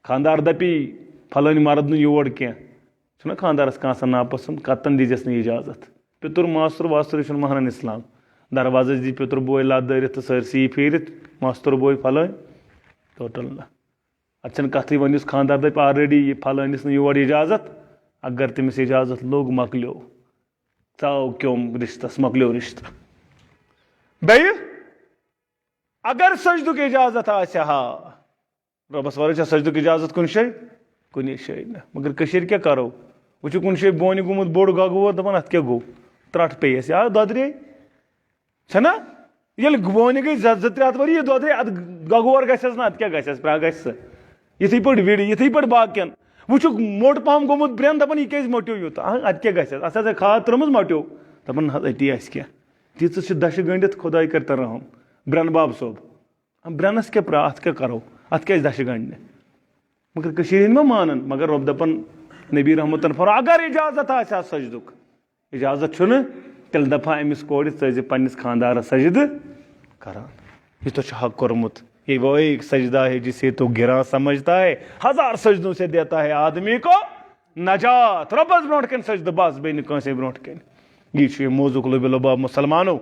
خانٛدار دپی پھلٲنۍ مرد نہٕ یور کینٛہہ چھُنہ خانٛدارس کانٛہہ آسان ناپسنٛد کتن دِزٮ۪س نہٕ اجازت پیٚتُر ماستُر واستُر یہِ چھُنہٕ مانان اسلام دروازس دی پیٚتُر بوے لت دٲرِتھ تہٕ سٲرسٕے یی پھیٖرِتھ ماستُر بوے پھلٲنۍ ٹوٹل نہٕ اتھ چھنہٕ کتھٕے وۄنۍ یُس خانٛدار دپہِ آلریڈی یہِ پھلٲنِس نہٕ یور اجازت اگر تٔمِس اجازت لوٚگ مۄکلیو ژاو کیوٚم رشتس مۄکلیو رشتہٕ بیٚیہِ اگر سجدُک اجازت آسہِ ہا رۄبس ورٲے چھا سجدُک اجازت کُنہِ جایہِ نہٕ مگر کٔشیٖرِ کیٛاہ کرو وۄنۍ چھُ کُنہِ جایہِ بونہِ گوٚمُت بوٚڑ گگوور دپان اتھ کیٛاہ گوٚو ترٹھ پیٚیہِ اَسہِ یا دۄدرے چھنا ییٚلہِ بونہِ گٔے 2-3 ؤری یہِ دۄدرے اتھ گگوور گژھٮ۪س نہ اتھ کیٛاہ گژھٮ۪س پرٛا گژھِ سُہ یِتھٕے پٲٹھۍ وِرِ یِتھٕے پٲٹھۍ باقین وۄنۍ چھُکھ موٚٹ پہم گوٚمُت برٛٮ۪ن دپان یہِ کیٛازِ موٚٹیو یوٗتاہ اتھ کیٛاہ گژھٮ۪س اتھ آسہِ کھاد ترٲمٕژ موٚٹیو دپان نہ حظ أتی آسہِ کینٛہہ تیٖژٕ چھِ دَشہِ گٔنڈِتھ خۄداے کر تہٕ رحم برٛٮ۪نہٕ باب صٲب برٛٮ۪نس کیٛاہ اتھ کیٛاہ کرو اتھ کیٛازِ دَشہِ گنڈنہِ مگر کٔشیٖرِ ہِنٛدۍ ما مانان مگر رۄب دپان نبی رحمتن فرمو اگر اجازت آسہِ سجدُک اجازت چھُنہٕ تیٚلہِ دپہا أمِس کورِ ژٕ ٲسۍ پننِس خاندارس سجدٕ کران یہِ تو چھُ حق کوٚرمُت یہ وہ ایک سجدہ ہے جسے تو گراں سمجھتا ہے 1000 سجدوں سے دیتا ہے آدمی کو نجات رۄبس برونٛٹھ کَنۍ سجدٕ بس بیٚیہِ نہٕ کٲنٛسے برونٛٹھ کَنۍ یہِ چھُ یہِ موضوٗعُک لُبہِ لُباب مُسلمانو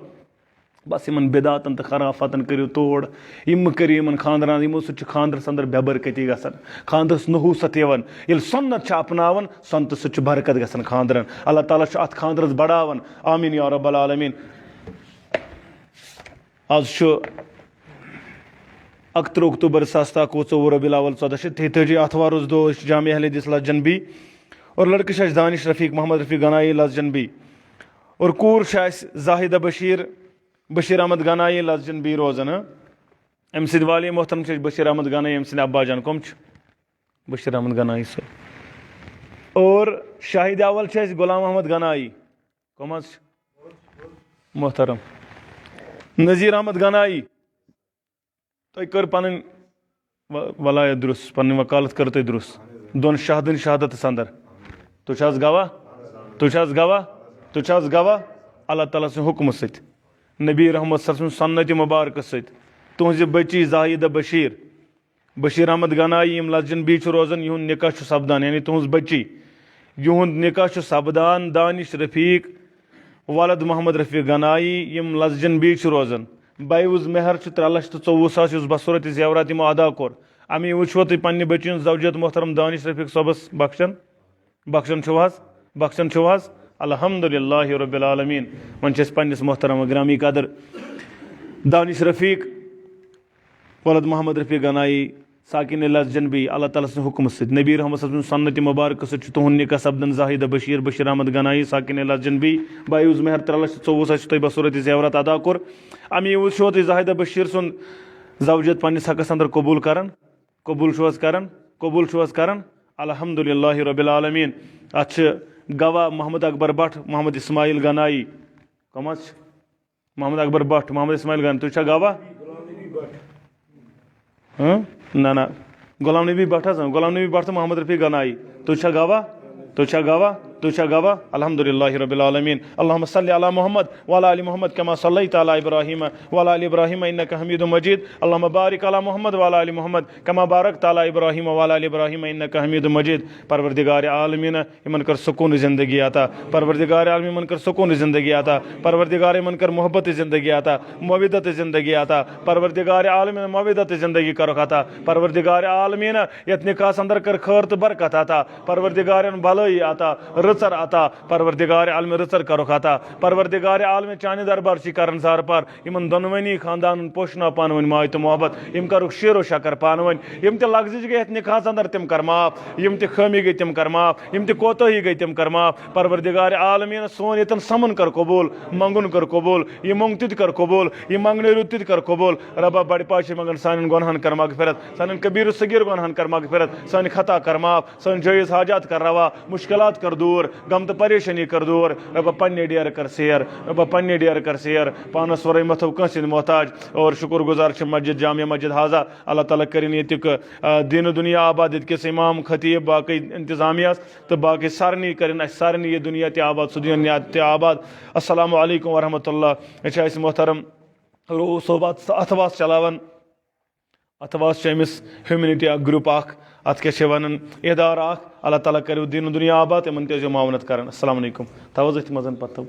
بس یِمن بِدعاتن تہٕ خرافتن کٔرِو توڑ یِم مہٕ کٔرِو یِمن خاندران یِمو سۭتۍ چھُ خاندرس انٛدر بے برکتی گژھان خاندرس نحوٗست یِوان ییٚلہِ سُنت چھِ اپناوان سُنتہٕ سۭتۍ چھُ برکت گژھان خاندرن اللہ تعالیٰ چھُ اتھ خاندرس بڑاوان آمیٖن یا رب العالمیٖن آز چھُ 31 اکتوبر 2023 ربیع الاول 1433 آتھوار اوس دۄہ أسۍ چھِ جامعہ اہل حدیث لسجنبی اور لڑکہٕ چھِ اَسہِ دانش رفیق محمد رفیق گنایی لسجنبی اور کوٗر چھِ اَسہِ زاہدہ بشیر احمد گنایی لسجنبی روزان أمۍ سٕنٛدۍ والی محترم چھِ أسۍ بشیر احمد گنایی أمۍ سٕنٛدۍ ابا جان کٕم چھِ بشیر احمد گنایی صٲب اور شاہد اول چھِ اَسہِ غلام احمد گنایی کٕم حظ چھِ محترم نذیر احمد گنایی تۄہہِ کٔر پنٕنۍ ولایت درست پنٕنۍ وکالت کٔر تۄہہِ درست دۄن شہادن شہادتس انٛدر تُہۍ چھِ حظ گواہ تُہۍ چھِ حظ گواہ تُہۍ چھِ حظ گواہ اللہ تعالیٰ سٕنٛدِ حُکمہٕ سۭتۍ نبی رحمت صلی اللہ علیہ وسلم سنتہِ مبارکہٕ سۭتۍ تُہنٛزِ بٔچی زاہدہ بشیر احمد گنایی یِم لسجنبی چھِ روزان یِہُنٛد نکاح چھُ سپدان یعنی تُہنٛز بٔچی یِہُنٛد نکاح چھُ سپدان دانش رفیق ولد محمد رفیق گنایی یِم لسجنبی چھِ روزان بیوٗز مہر چھُ 3,24,000 یُس بصوٗرتِ زیورات یِمو ادا کوٚر امی وٕچھوا تُہۍ پننہِ بٔچی ہُنٛد زوجیت محترم دانش رفیق صٲبس بخشن چھِو حظ الحمدُاللہ رب العالمیٖن وۄنۍ چھِ أسۍ پننِس محترم گرامی قدر دانش رفیق ولد محمد رفیق گنایی ساکِن لسجنبی اللہ تعالیٰ سٕنٛدِ حُکمہٕ سۭتۍ نبی رحمت صلی اللہ علیہ وسلم سنتہِ مبارکہٕ سۭتۍ چھُ تُہُنٛد نکاح سپدان زاہدہ بشیر احمد گنایی ساکِن لسجنبی بیوٗز مہر 3,24,000 چھُ تۄہہِ بصوٗرتِ زیورات ادا کوٚر امی وٕچھو تُہۍ زاہدہ بشیر سُنٛد زوجیت پننِس حقس انٛدر قبوٗل چھُو حظ کران الحمدُاللہ رب العالمیٖن اتھ چھِ گواہ محمد اکبر بٹ محمد اسماعیل گنایی کٕم حظ چھِ محمد اکبر بٹ محمد اسماعیل گنایی تُہۍ چھا گواہ نہ غلام نبی بٹ حظ غلام نبی بٹ تہٕ محمد رفیق گنایی تُہۍ چھا گواہ الحمدُاللہ رب العالمیٖن اللہُمَّ صلی علی محمد وعلی آلِ محمد کما صلیت علی ابراہیم وعلی آلِ ابراہیم انک حمید مجید اللہُمَّ بارک علی محمد وعلی آلِ محمد کما بارکت علی ابراہیم وعلی آلِ ابراہیم انک حمید مجید پروردگار عالمیٖن یِمن کر سکوٗن زندگی عطا پروردگار عالمیٖن یِمن کر سکوٗن زندگی عطا پروردگار یِمن کر محبت زندگی عطا موِدت زندگی عطا پروردگار عالمیٖن موِدت زندگی کرُکھ عطا پروردگار عالمیٖن یتھ نکاحس انٛدر کر خٲر تہٕ برکت عطا پروردگارن بھلٲیی عطا رٕژر عطا پروردگار عالمیٖن رٕژر کرُکھ عطا پروردگار عالمیٖن چانہِ دربار چھی کران زار پار یِمن دۄنوٕنی خاندانن پوشناو پانہٕ ؤنۍ ماے تہٕ محبت یِم کرُکھ شیٖر و شکر پانہٕ ؤنۍ یِم تہِ لغزش گٔے یتھ نکاحس انٛدر تِم کر معاف یِم تہِ خٲمی گٔے تِم کر معاف یِم تہِ کوتٲہی گٔے تِم کر معاف پروردگار عالمیٖن سون ییٚتٮ۪ن سمن کر قبوٗل منٛگُن کر قبوٗل یہِ موٚنگ تہِ کر قبوٗل یہِ منٛگنہٕ رُت تہِ کر قبوٗل رۄبا بڑِ پاشی منٛگان سانٮ۪ن گۄنہن کر مغفرت سانٮ۪ن کبیٖر و صغیٖر گۄنہن کر مغفرت سٲنۍ خطا کر معاف سٲنۍ جٲیز حاجات کر روا مُشکلات کر دوٗر غم تہٕ پریشٲنی کر دوٗر رۄبا پننہِ ڈیرٕ کر سیر پانس ورٲے متھو کٲنٛسہِ ہِنٛدۍ محتاج اور شُکر گُزار چھِ مسجد جامعہ مسجد حاضہ اللہ تعالیٰ کٔرِنۍ ییٚتیُک دیٖنہٕ دُنیا آباد ییٚتکِس اِمام خطیٖب باقٕے انتظامیہس تہٕ باقٕے سارنٕے کٔرِنۍ اَسہِ سارنٕے یہِ دُنیا تہِ آباد سُہ دُنیا تہِ آباد السلامُ علیکُم ورحمتہ اللہ یہِ چھِ اَسہِ محترم روٗف صٲب اتھواس چلاوان اتھواس چھُ أمِس ہیوٗمنٹی اکھ گرُپ اکھ اتھ کیٛاہ چھِ ونان ادارٕ اکھ اللہ تعالیٰ کٔرِو دیٖنہٕ دُنیا آباد یِمن تہِ ٲسۍزیو معاونت کران السلام علیکُم تھاو حظ أتھۍ منٛز پتہٕ تھاو